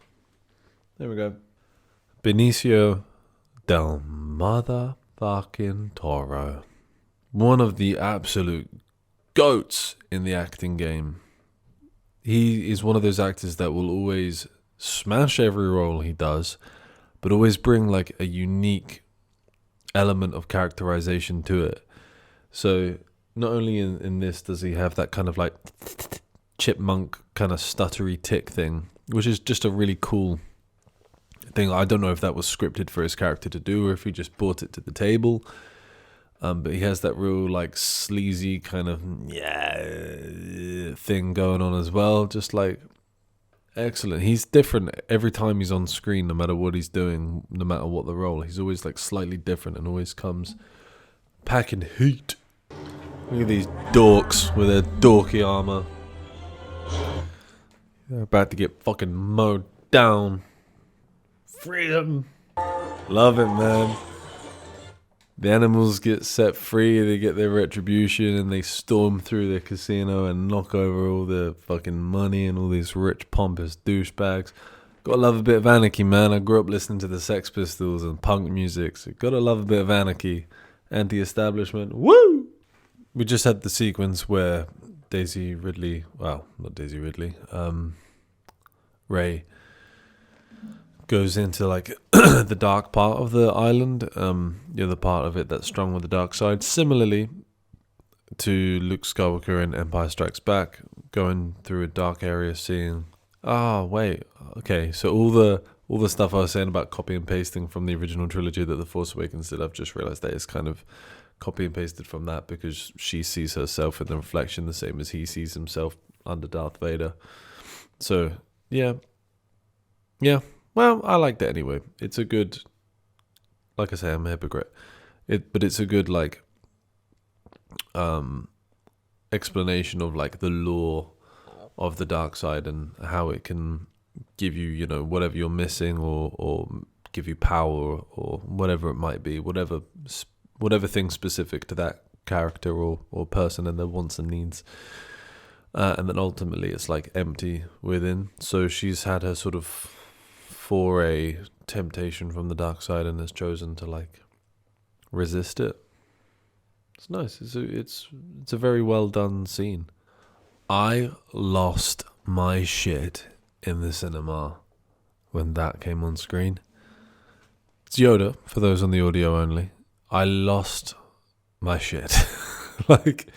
There we go. Benicio del motherfucking Toro. One of the absolute goats in the acting game. He is one of those actors that will always smash every role he does, but always bring like a unique element of characterization to it. So not only in this does he have that kind of like chipmunk kind of stuttery tick thing, which is just a really cool thing. I don't know if that was scripted for his character to do or if he just brought it to the table. But he has that real like sleazy kind of thing going on as well. Just like excellent. He's different every time he's on screen, no matter what he's doing, no matter what the role. He's always like slightly different and always comes packing heat. Look at these dorks with their dorky armor. They're about to get fucking mowed down. Freedom. Love it, man. The animals get set free, they get their retribution, and they storm through the casino and knock over all the fucking money and all these rich, pompous douchebags. Gotta love a bit of anarchy, man. I grew up listening to the Sex Pistols and punk music, so gotta love a bit of anarchy. Anti-establishment, woo! We just had the sequence where Ray goes into like the dark part of the island, the part of it that's strong with the dark side. Similarly to Luke Skywalker in Empire Strikes Back, going through a dark area, seeing, so all the stuff I was saying about copy and pasting from the original trilogy that The Force Awakens did, I've just realized that it's kind of copy and pasted from that, because she sees herself in the reflection the same as he sees himself under Darth Vader. So yeah. Well, I liked it anyway. It's a good, like I say, I'm a hypocrite. But it's a good like explanation of like the lore of the dark side and how it can give you, you know, whatever you're missing, or give you power, or whatever it might be, whatever thing specific to that character or person and their wants and needs. And then ultimately it's like empty within. So she's had her sort of foray temptation from the dark side and has chosen to like resist it. It's nice. It's a very well done scene. I lost my shit in the cinema when that came on screen. It's Yoda for those on the audio only. I lost my shit. Like,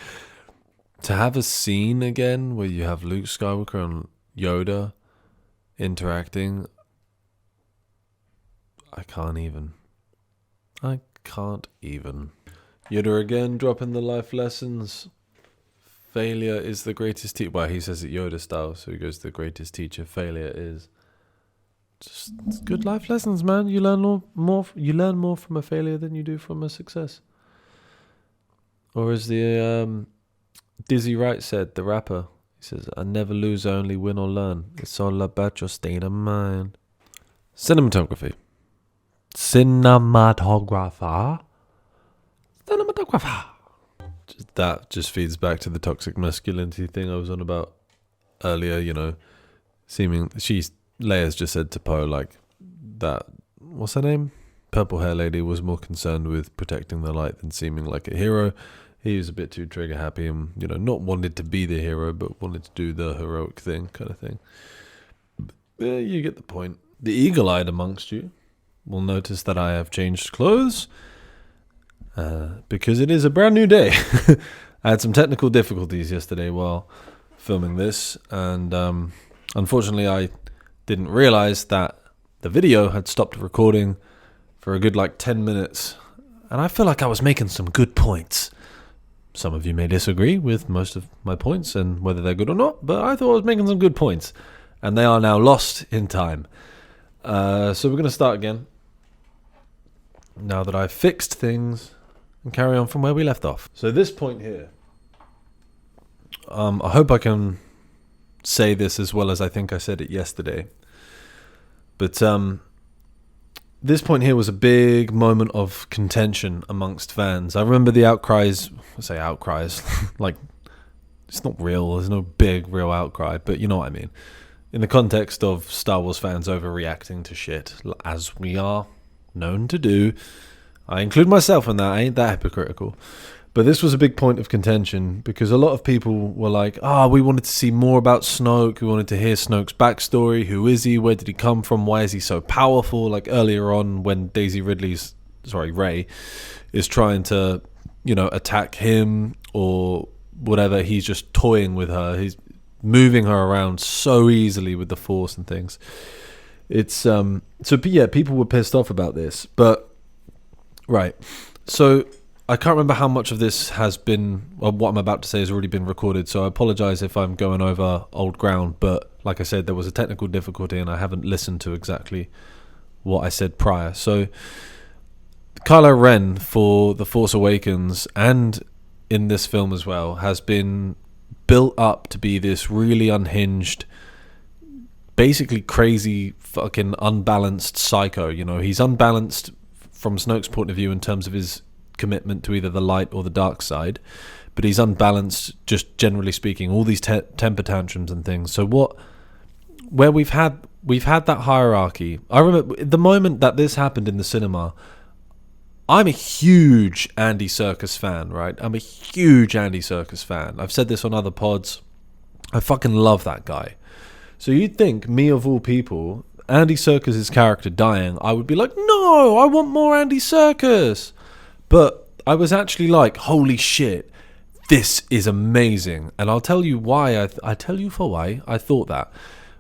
to have a scene again where you have Luke Skywalker and Yoda interacting, I can't even. Yoda again dropping the life lessons. failure is the greatest teacher. Well, he says it Yoda style, so he goes, the greatest teacher failure is. Just it's good life lessons, man. You learn more. You learn more from a failure than you do from a success. Or as the Dizzy Wright said, the rapper, he says, "I never lose, I only win or learn. It's all about your state of mind." Cinematography. Cinematographer. That just feeds back to the toxic masculinity thing I was on about earlier. You know, Leia's just said to Poe like that. What's her name? Purple hair lady was more concerned with protecting the light than seeming like a hero. He was a bit too trigger happy and, you know, not wanted to be the hero, but wanted to do the heroic thing, kind of thing. Yeah, you get the point. The eagle-eyed amongst you will notice that I have changed clothes because it is a brand new day. I had some technical difficulties yesterday while filming this, and unfortunately I didn't realize that the video had stopped recording for a good 10 minutes, and I feel like I was making some good points. Some of you may disagree with most of my points and whether they're good or not, but I thought I was making some good points, and they are now lost in time. So we're going to start again now that I've fixed things and carry on from where we left off. So this point here, I hope I can say this as well as I think I said it yesterday, but this point here was a big moment of contention amongst fans. I remember the outcries. I say outcries, like it's not real. There's no big real outcry, but you know what I mean. In the context of Star Wars fans overreacting to shit, as we are known to do. I include myself in that. I ain't that hypocritical. But this was a big point of contention because a lot of people were like, we wanted to see more about Snoke. We wanted to hear Snoke's backstory. Who is he? Where did he come from? Why is he so powerful? Like earlier on when Rey is trying to, attack him or whatever, he's just toying with her. He's moving her around so easily with the Force and things. It's, people were pissed off about this. But, right. So I can't remember how much of this has been, or what I'm about to say has already been recorded, so I apologize if I'm going over old ground, but like I said, there was a technical difficulty and I haven't listened to exactly what I said prior. So Kylo Ren for The Force Awakens and in this film as well has been built up to be this really unhinged, basically crazy, fucking unbalanced psycho. He's unbalanced from Snoke's point of view in terms of his commitment to either the light or the dark side, but he's unbalanced just generally speaking, all these temper tantrums and things. So where we've had that hierarchy. I remember the moment that this happened in the cinema, I'm a huge Andy Serkis fan, right? I'm a huge Andy Serkis fan. I've said this on other pods. I fucking love that guy. So you'd think, me of all people, Andy Serkis' character dying, I would be like, no, I want more Andy Serkis. But I was actually like, holy shit, this is amazing. And I'll tell you why. I tell you for why I thought that,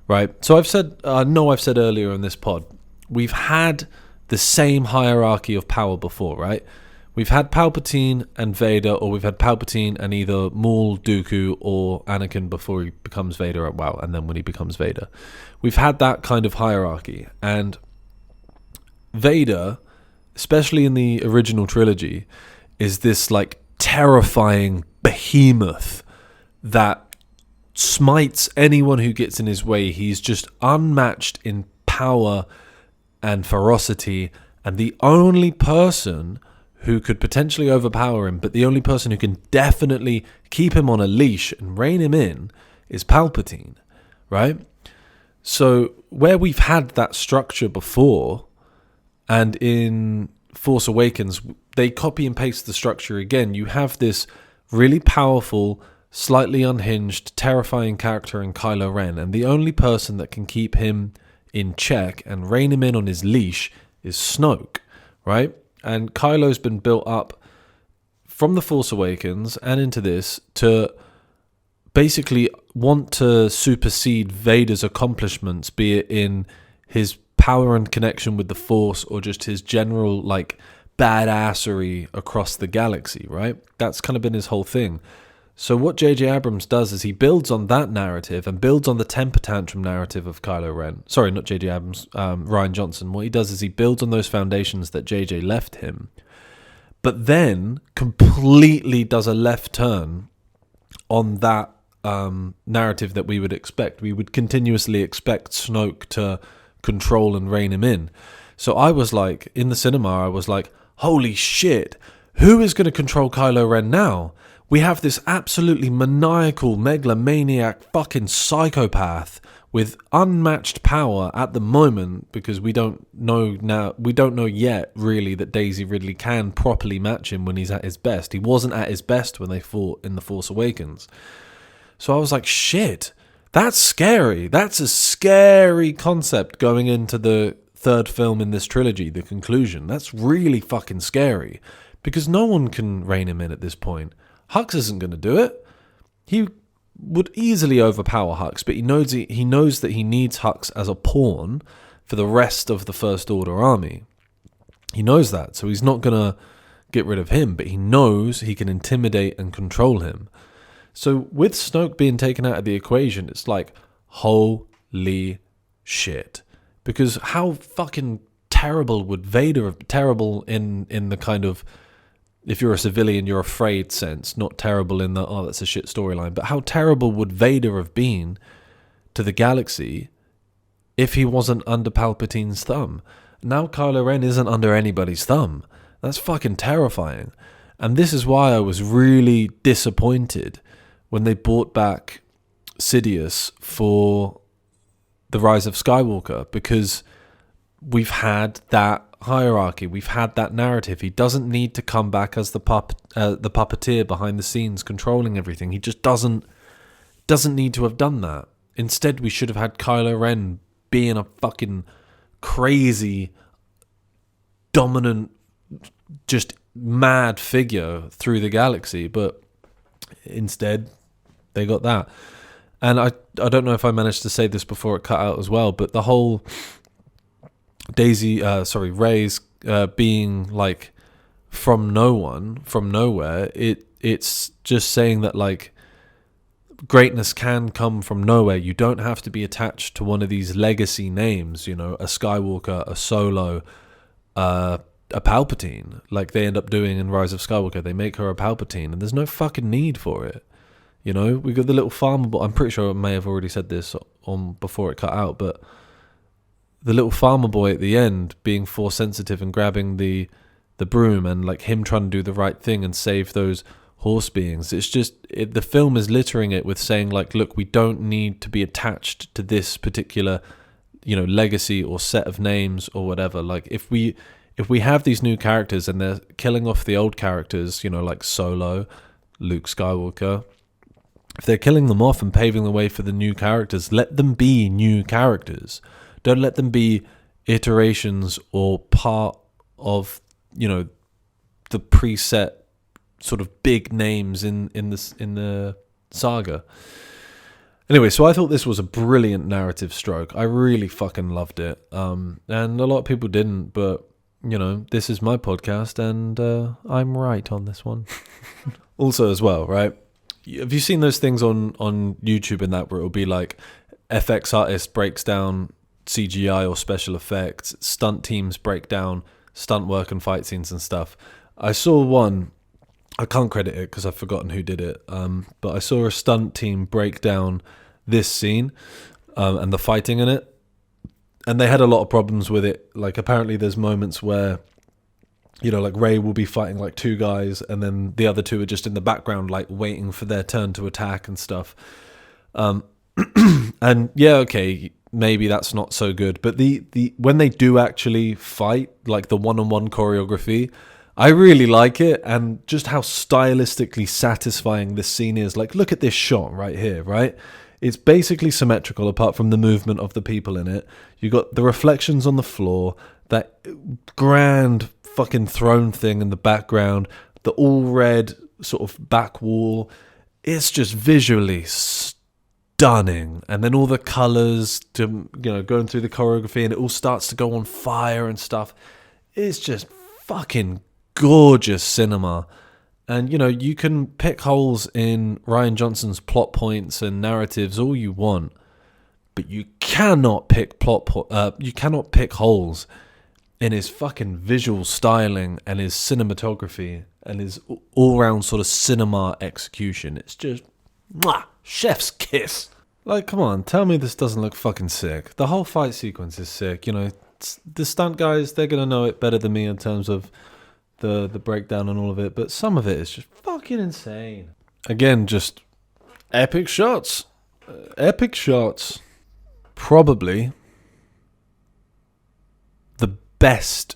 right? So I've said earlier in this pod, we've had the same hierarchy of power before, right? We've had Palpatine and Vader, or we've had Palpatine and either Maul, Dooku, or Anakin before he becomes Vader, and then when he becomes Vader. We've had that kind of hierarchy. And Vader, especially in the original trilogy, is this terrifying behemoth that smites anyone who gets in his way. He's just unmatched in power and ferocity, and the only person who could potentially overpower him, but the only person who can definitely keep him on a leash and rein him in is Palpatine, right? So where we've had that structure before, and in Force Awakens, they copy and paste the structure again. You have this really powerful, slightly unhinged, terrifying character in Kylo Ren, and the only person that can keep him in check and rein him in on his leash is Snoke, right? And Kylo's been built up from The Force Awakens and into this to basically want to supersede Vader's accomplishments, be it in his power and connection with the Force or just his general badassery across the galaxy, right? That's kind of been his whole thing. So what J.J. Abrams does is he builds on that narrative and builds on the temper tantrum narrative of Kylo Ren. Sorry, not J.J. Abrams, Rian Johnson. What he does is he builds on those foundations that J.J. left him, but then completely does a left turn on that narrative that we would expect. We would continuously expect Snoke to control and rein him in. So I was like, in the cinema, I was like, holy shit, who is going to control Kylo Ren now? We have this absolutely maniacal, megalomaniac fucking psychopath with unmatched power at the moment, because we don't know yet really that Daisy Ridley can properly match him when he's at his best. He wasn't at his best when they fought in The Force Awakens. So I was like, shit, that's scary. That's a scary concept going into the third film in this trilogy, the conclusion. That's really fucking scary, because no one can rein him in at this point. Hux isn't going to do it. He would easily overpower Hux, but he knows that he needs Hux as a pawn for the rest of the First Order army. He knows that, so he's not going to get rid of him, but he knows he can intimidate and control him. So with Snoke being taken out of the equation, it's like, holy shit. Because how fucking terrible would Vader have... Terrible in the kind of... If you're a civilian, you're afraid sense. Not terrible in the, oh, that's a shit storyline. But how terrible would Vader have been to the galaxy if he wasn't under Palpatine's thumb? Now Kylo Ren isn't under anybody's thumb. That's fucking terrifying. And this is why I was really disappointed when they brought back Sidious for The Rise of Skywalker, because we've had that hierarchy, we've had that narrative. He doesn't need to come back as the puppeteer behind the scenes controlling everything. He just doesn't need to have done that. Instead, we should have had Kylo Ren being a fucking crazy, dominant, just mad figure through the galaxy, but instead they got that. And I don't know if I managed to say this before it cut out as well, but the whole Rey's being like from nowhere, it's just saying that like greatness can come from nowhere. You don't have to be attached to one of these legacy names, you know, a Skywalker, a Solo, a Palpatine, like they end up doing in Rise of Skywalker. They make her a Palpatine, and there's no fucking need for it. You know, we got the little farmer boy. I'm pretty sure I may have already said this on before it cut out, but the little farmer boy at the end being force sensitive and grabbing the broom, and like him trying to do the right thing and save those horse beings. It's just the film is littering it with saying like, look, we don't need to be attached to this particular, you know, legacy or set of names or whatever. Like if we have these new characters and they're killing off the old characters, you know, like Solo, Luke Skywalker, if they're killing them off and paving the way for the new characters, let them be new characters. Don't let them be iterations or part of, you know, the preset sort of big names in the saga. Anyway, so I thought this was a brilliant narrative stroke. I really fucking loved it. And a lot of people didn't, but you know, this is my podcast, and I'm right on this one. Also, as well, right? Have you seen those things on YouTube and that where it'll be like FX artist breaks down CGI or special effects, stunt teams break down stunt work and fight scenes and stuff? I saw one, I can't credit it because I've forgotten who did it, but I saw a stunt team break down this scene and the fighting in it, and they had a lot of problems with it. Like apparently there's moments where, you know, like Rey will be fighting like two guys and then the other two are just in the background like waiting for their turn to attack and stuff. And yeah, okay, maybe that's not so good, but the when they do actually fight, like the one-on-one choreography, I really like it, and just how stylistically satisfying this scene is. Like, look at this shot right here, right? It's basically symmetrical apart from the movement of the people in it. You got the reflections on the floor, that grand fucking throne thing in the background, the all red sort of back wall. It's just visually stunning. And then all the colors, to, you know, going through the choreography, and it all starts to go on fire and stuff. It's just fucking gorgeous cinema. And, you know, you can pick holes in Rian Johnson's plot points and narratives all you want, but you cannot pick you cannot pick holes in his fucking visual styling and his cinematography and his all-round sort of cinema execution. It's just, mwah, chef's kiss. Like, come on, tell me this doesn't look fucking sick. The whole fight sequence is sick, you know. The stunt guys, they're going to know it better than me in terms of the breakdown and all of it, but some of it is just fucking insane. Again, just epic shots. Epic shots. Probably the best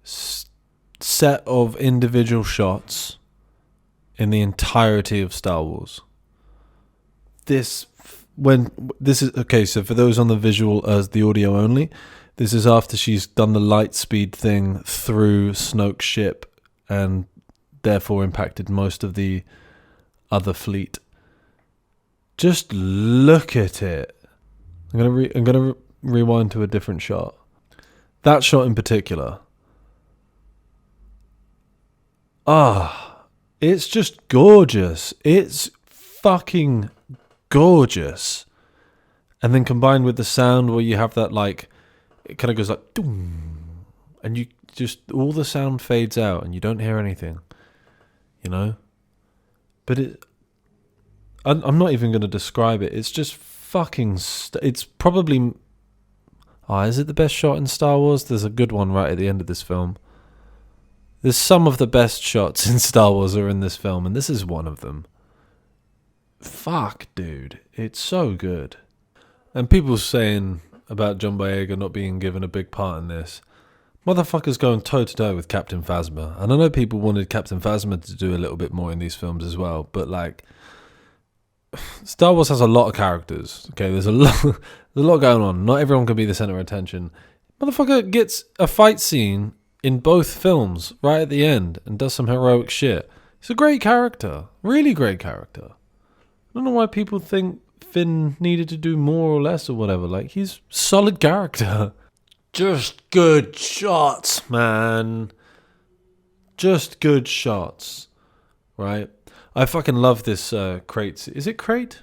set of individual shots in the entirety of Star Wars. This is okay, so for those on the visual as the audio only, this is after she's done the light speed thing through Snoke's ship and therefore impacted most of the other fleet. Just look at it. I'm gonna rewind to a different shot. That shot in particular. It's just gorgeous. It's fucking gorgeous. And then combined with the sound where you have that, like, it kind of goes like doom, and you just, all the sound fades out and you don't hear anything, you know. But I'm not even going to describe it. It's just fucking it's probably, is it the best shot in Star Wars? There's a good one right at the end of this film. There's some of the best shots in Star Wars are in this film, and this is one of them. Fuck, dude, it's so good. And people saying about John Boyega not being given a big part in this. Motherfucker's going toe-to-toe with Captain Phasma. And I know people wanted Captain Phasma to do a little bit more in these films as well, but, like, Star Wars has a lot of characters. Okay, there's a lot going on. Not everyone can be the center of attention. Motherfucker gets a fight scene in both films right at the end and does some heroic shit. He's a great character. Really great character. I don't know why people think Finn needed to do more or less or whatever. Like, he's solid character. Just good shots, man. Just good shots. Right? I fucking love this crate. Is it crate?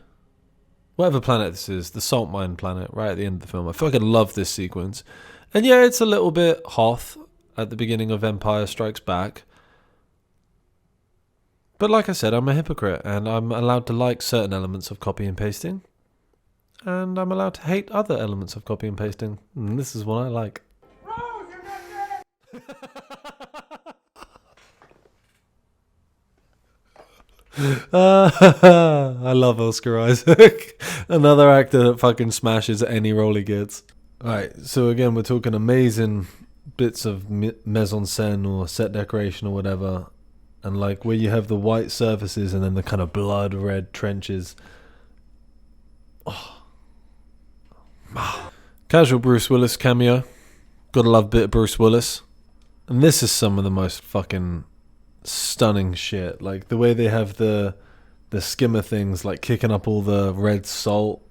Whatever planet this is. The salt mine planet right at the end of the film. I fucking love this sequence. And yeah, it's a little bit Hoth at the beginning of Empire Strikes Back. But like I said, I'm a hypocrite, and I'm allowed to like certain elements of copy and pasting, and I'm allowed to hate other elements of copy and pasting, and this is what I like. Rose, you're not dead! I love Oscar Isaac. Another actor that fucking smashes any role he gets. Alright, so again, we're talking amazing bits of mise-en-scène or set decoration or whatever. And like where you have the white surfaces and then the kind of blood red trenches. Casual Bruce Willis cameo. Gotta love a bit of Bruce Willis. And this is some of the most fucking stunning shit. Like the way they have the skimmer things like kicking up all the red salt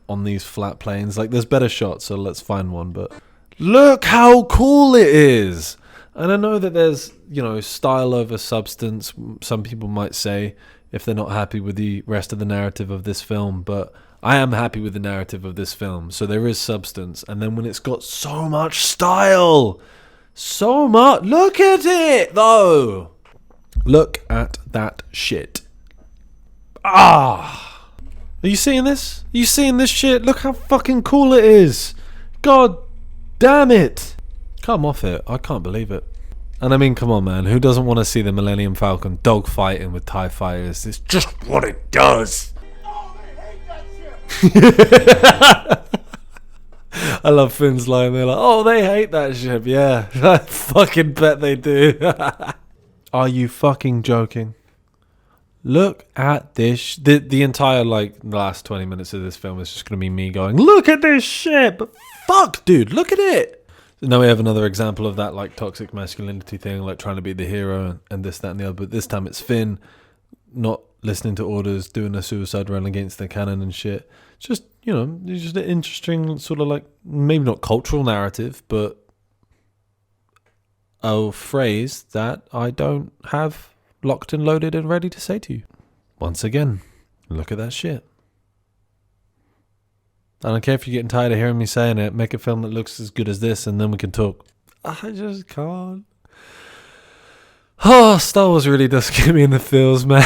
on these flat plains. Like there's better shots, so let's find one. But look how cool it is. And I know that there's, you know, style over substance, some people might say, if they're not happy with the rest of the narrative of this film, but I am happy with the narrative of this film, so there is substance. And then when it's got so much style, so much, look at it, though. Look at that shit. Are you seeing this? Are you seeing this shit? Look how fucking cool it is. God damn it. Come off it. I can't believe it. And I mean, come on, man. Who doesn't want to see the Millennium Falcon dogfighting with TIE fighters? It's just what it does. Oh, they hate that shit! I love Finn's line. They're like, oh, they hate that ship. Yeah, I fucking bet they do. Are you fucking joking? Look at this. The entire, like, last 20 minutes of this film is just going to be me going, look at this ship. Fuck, dude, look at it. Now we have another example of that, like, toxic masculinity thing, like trying to be the hero and this, that, and the other. But this time it's Finn not listening to orders, doing a suicide run against the cannon and shit. Just, you know, it's just an interesting sort of, like, maybe not cultural narrative, but a phrase that I don't have locked and loaded and ready to say to you. Once again, look at that shit. I don't care if you're getting tired of hearing me saying it. Make a film that looks as good as this and then we can talk. I just can't. Oh, Star Wars really does get me in the feels, man.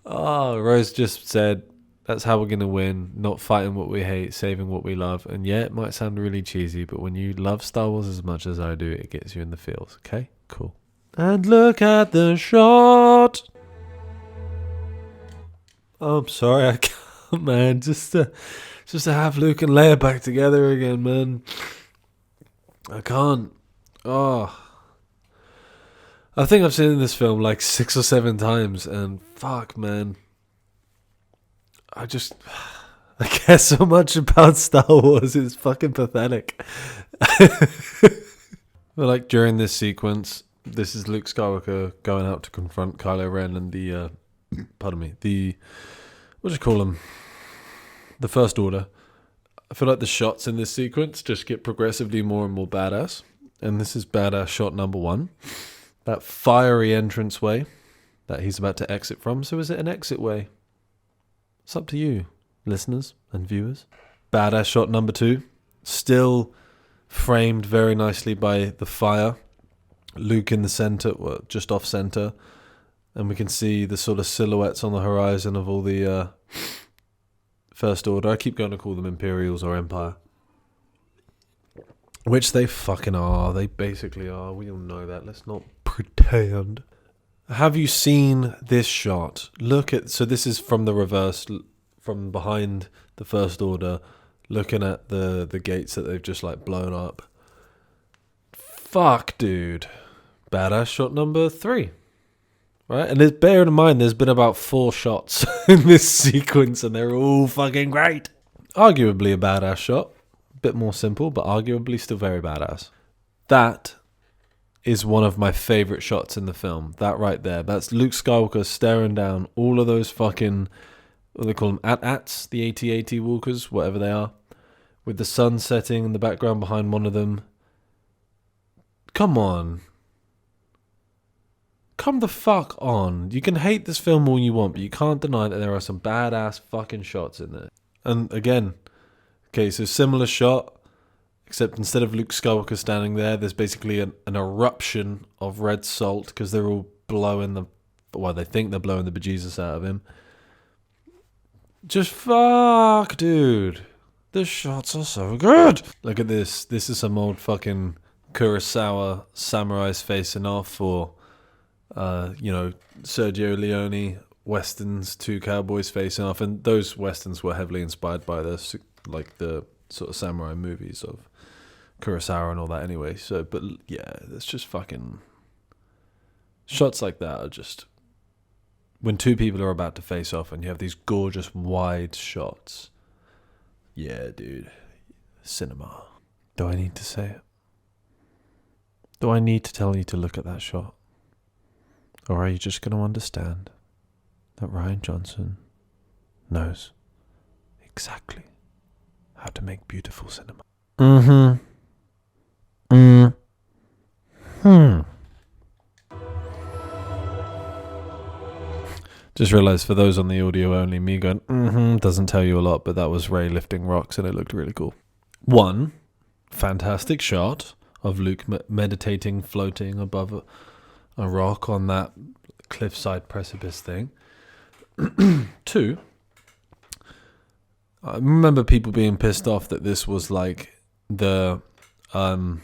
Oh, Rose just said, that's how we're going to win. Not fighting what we hate, saving what we love. And yeah, it might sound really cheesy, but when you love Star Wars as much as I do, it gets you in the feels. Okay, cool. And look at the shot. Oh, I'm sorry, I can't, man. Just to have Luke and Leia back together again, man. I can't. Oh. I think I've seen this film like 6 or 7 times, and fuck, man. I care so much about Star Wars. It's fucking pathetic. But like during this sequence, this is Luke Skywalker going out to confront Kylo Ren and the, what do you call them? The First Order. I feel like the shots in this sequence just get progressively more and more badass. And this is badass shot number 1. That fiery entranceway that he's about to exit from. So is it an exit way? It's up to you, listeners and viewers. Badass shot number 2. Still framed very nicely by the fire. Luke in the center, well, just off center. And we can see the sort of silhouettes on the horizon of all the First Order. I keep going to call them Imperials or Empire. Which they fucking are. They basically are. We all know that. Let's not pretend. Have you seen this shot? So this is from the reverse, from behind the First Order, looking at the gates that they've just like blown up. Fuck, dude. Badass shot number 3. Right? And bear in mind, there's been about 4 shots in this sequence, and they're all fucking great. Arguably a badass shot. Bit more simple, but arguably still very badass. That is one of my favorite shots in the film. That right there. That's Luke Skywalker staring down all of those fucking, what do they call them? AT-ATs? The AT-AT walkers? Whatever they are. With the sun setting in the background behind one of them. Come on. Come the fuck on. You can hate this film all you want, but you can't deny that there are some badass fucking shots in there. And again, okay, so similar shot, except instead of Luke Skywalker standing there, there's basically an eruption of red salt because they're all blowing they think they're blowing the bejesus out of him. Just fuck, dude. The shots are so good. Look at this. This is some old fucking Kurosawa samurais facing off, or, Sergio Leone westerns, 2 cowboys facing off. And those westerns were heavily inspired by the sort of samurai movies of Kurosawa and all that anyway. So, but yeah, it's just fucking shots like that are just when 2 people are about to face off and you have these gorgeous wide shots. Yeah, dude. Cinema. Do I need to say it? Do I need to tell you to look at that shot? Or are you just going to understand that Rian Johnson knows exactly how to make beautiful cinema? Just realised for those on the audio only, me going doesn't tell you a lot, but that was Ray lifting rocks and it looked really cool. One fantastic shot of Luke meditating, floating above a rock on that cliffside precipice thing. 2, I remember people being pissed off that this was like the not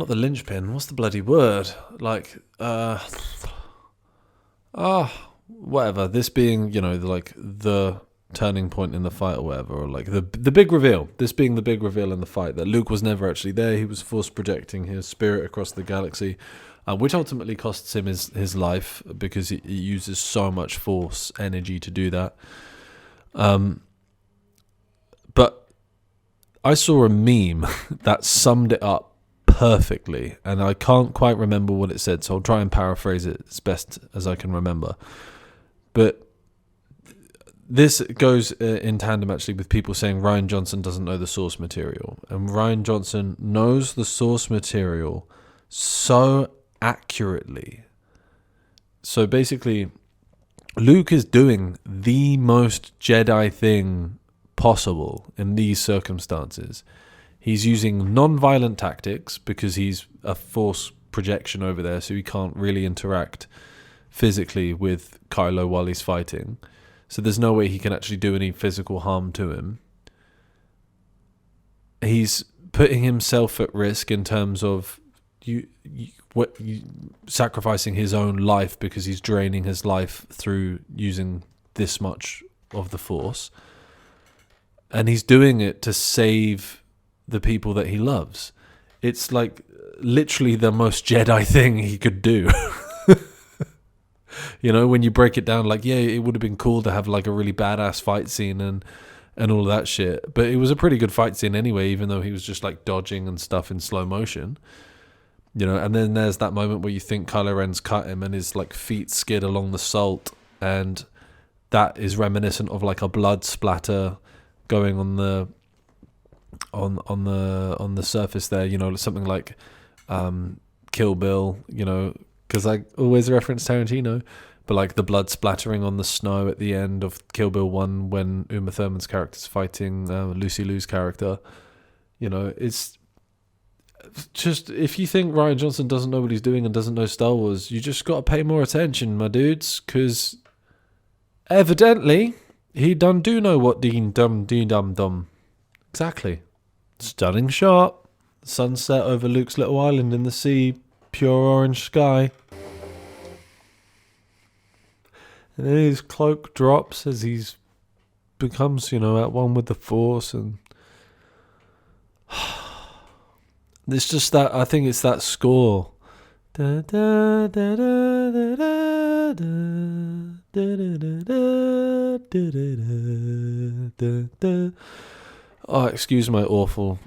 the linchpin, what's the bloody word? Like whatever. This being, the turning point in the fight or whatever, or like the big reveal. This being the big reveal in the fight, that Luke was never actually there. He was force projecting his spirit across the galaxy, which ultimately costs him his life because he uses so much force energy to do that. But I saw a meme that summed it up perfectly, and I can't quite remember what it said, so I'll try and paraphrase it as best as I can remember. But this goes in tandem actually with people saying Rian Johnson doesn't know the source material, and Rian Johnson knows the source material so accurately. So basically, Luke is doing the most Jedi thing possible in these circumstances. He's using non-violent tactics because he's a force projection over there, so he can't really interact physically with Kylo while he's fighting. So there's no way he can actually do any physical harm to him. He's putting himself at risk in terms of sacrificing his own life because he's draining his life through using this much of the Force. And he's doing it to save the people that he loves. It's like literally the most Jedi thing he could do. You know, when you break it down, like, yeah, it would have been cool to have like a really badass fight scene and all of that shit. But it was a pretty good fight scene anyway, even though he was just like dodging and stuff in slow motion. You know, and then there's that moment where you think Kylo Ren's cut him and his like feet skid along the salt, and that is reminiscent of like a blood splatter going on the surface there. You know, something like Kill Bill. You know, because I always reference Tarantino, but like the blood splattering on the snow at the end of Kill Bill 1 when Uma Thurman's character's fighting Lucy Liu's character. You know, it's just, if you think Rian Johnson doesn't know what he's doing and doesn't know Star Wars, you just got to pay more attention, my dudes, because evidently he do know what dum dum. Exactly. Stunning shot. Sunset over Luke's little island in the sea. Pure orange sky. And then his cloak drops as he's becomes, you know, at one with the Force, and it's just that, I think it's that score. Da, da, da, da, da, da, da, da, da, da. Oh, excuse my awful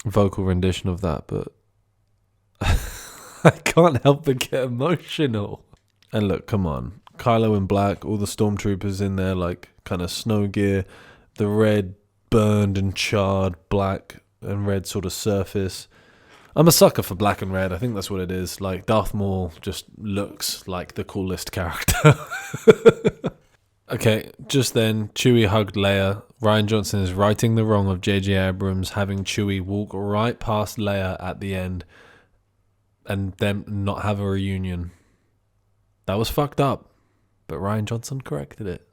vocal rendition of that, but I can't help but get emotional. And look, come on. Kylo in black, all the stormtroopers in there, like, kind of snow gear, the red, burned and charred black and red sort of surface. I'm a sucker for black and red. I think that's what it is. Like, Darth Maul just looks like the coolest character. Okay, just then, Chewie hugged Leia. Rian Johnson is righting the wrong of J.J. Abrams having Chewie walk right past Leia at the end and them not have a reunion. That was fucked up, but Rian Johnson corrected it.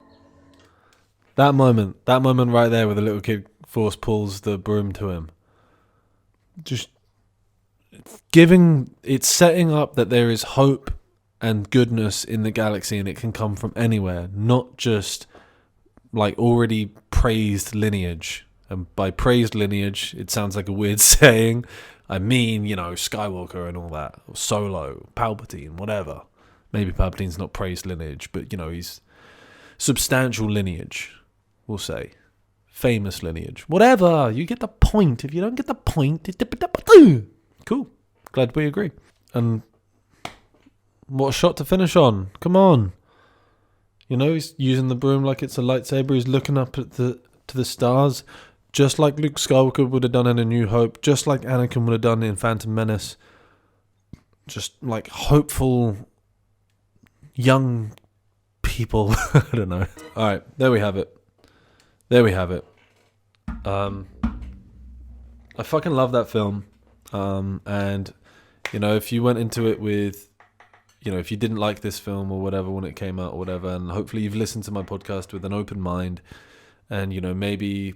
That moment right there where the little kid Force pulls the broom to him. Just it's setting up that there is hope and goodness in the galaxy, and it can come from anywhere, not just like already praised lineage. And by praised lineage, it sounds like a weird saying. I mean, you know, Skywalker and all that, or Solo, Palpatine, whatever. Maybe Palpatine's not praised lineage, but, you know, he's substantial lineage, we'll say. Famous lineage. Whatever, you get the point. If you don't get the point, cool. Glad we agree. And what a shot to finish on. Come on. You know, he's using the broom like it's a lightsaber. He's looking up at to the stars, just like Luke Skywalker would have done in A New Hope, just like Anakin would have done in Phantom Menace. Just like hopeful young people. I don't know. All right, there we have it. I fucking love that film. And, you know, if you went into it with, you know, if you didn't like this film or whatever when it came out or whatever, and hopefully you've listened to my podcast with an open mind, and, you know, maybe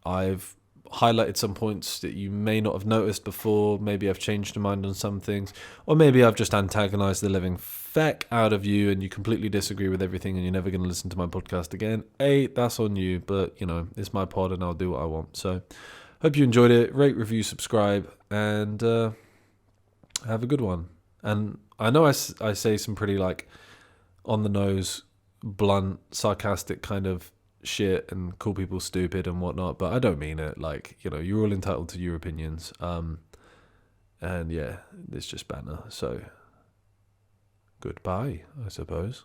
I've highlighted some points that you may not have noticed before, maybe I've changed your mind on some things, or maybe I've just antagonized the living feck out of you and you completely disagree with everything and you're never going to listen to my podcast again. That's on you, but, you know, it's my pod and I'll do what I want. So hope you enjoyed it. Rate, review, subscribe, and have a good one. And I know I say some pretty, like, on the nose, blunt, sarcastic kind of shit and call people stupid and whatnot, but I don't mean it. Like, you know, you're all entitled to your opinions. And yeah, it's just banter. So goodbye, I suppose.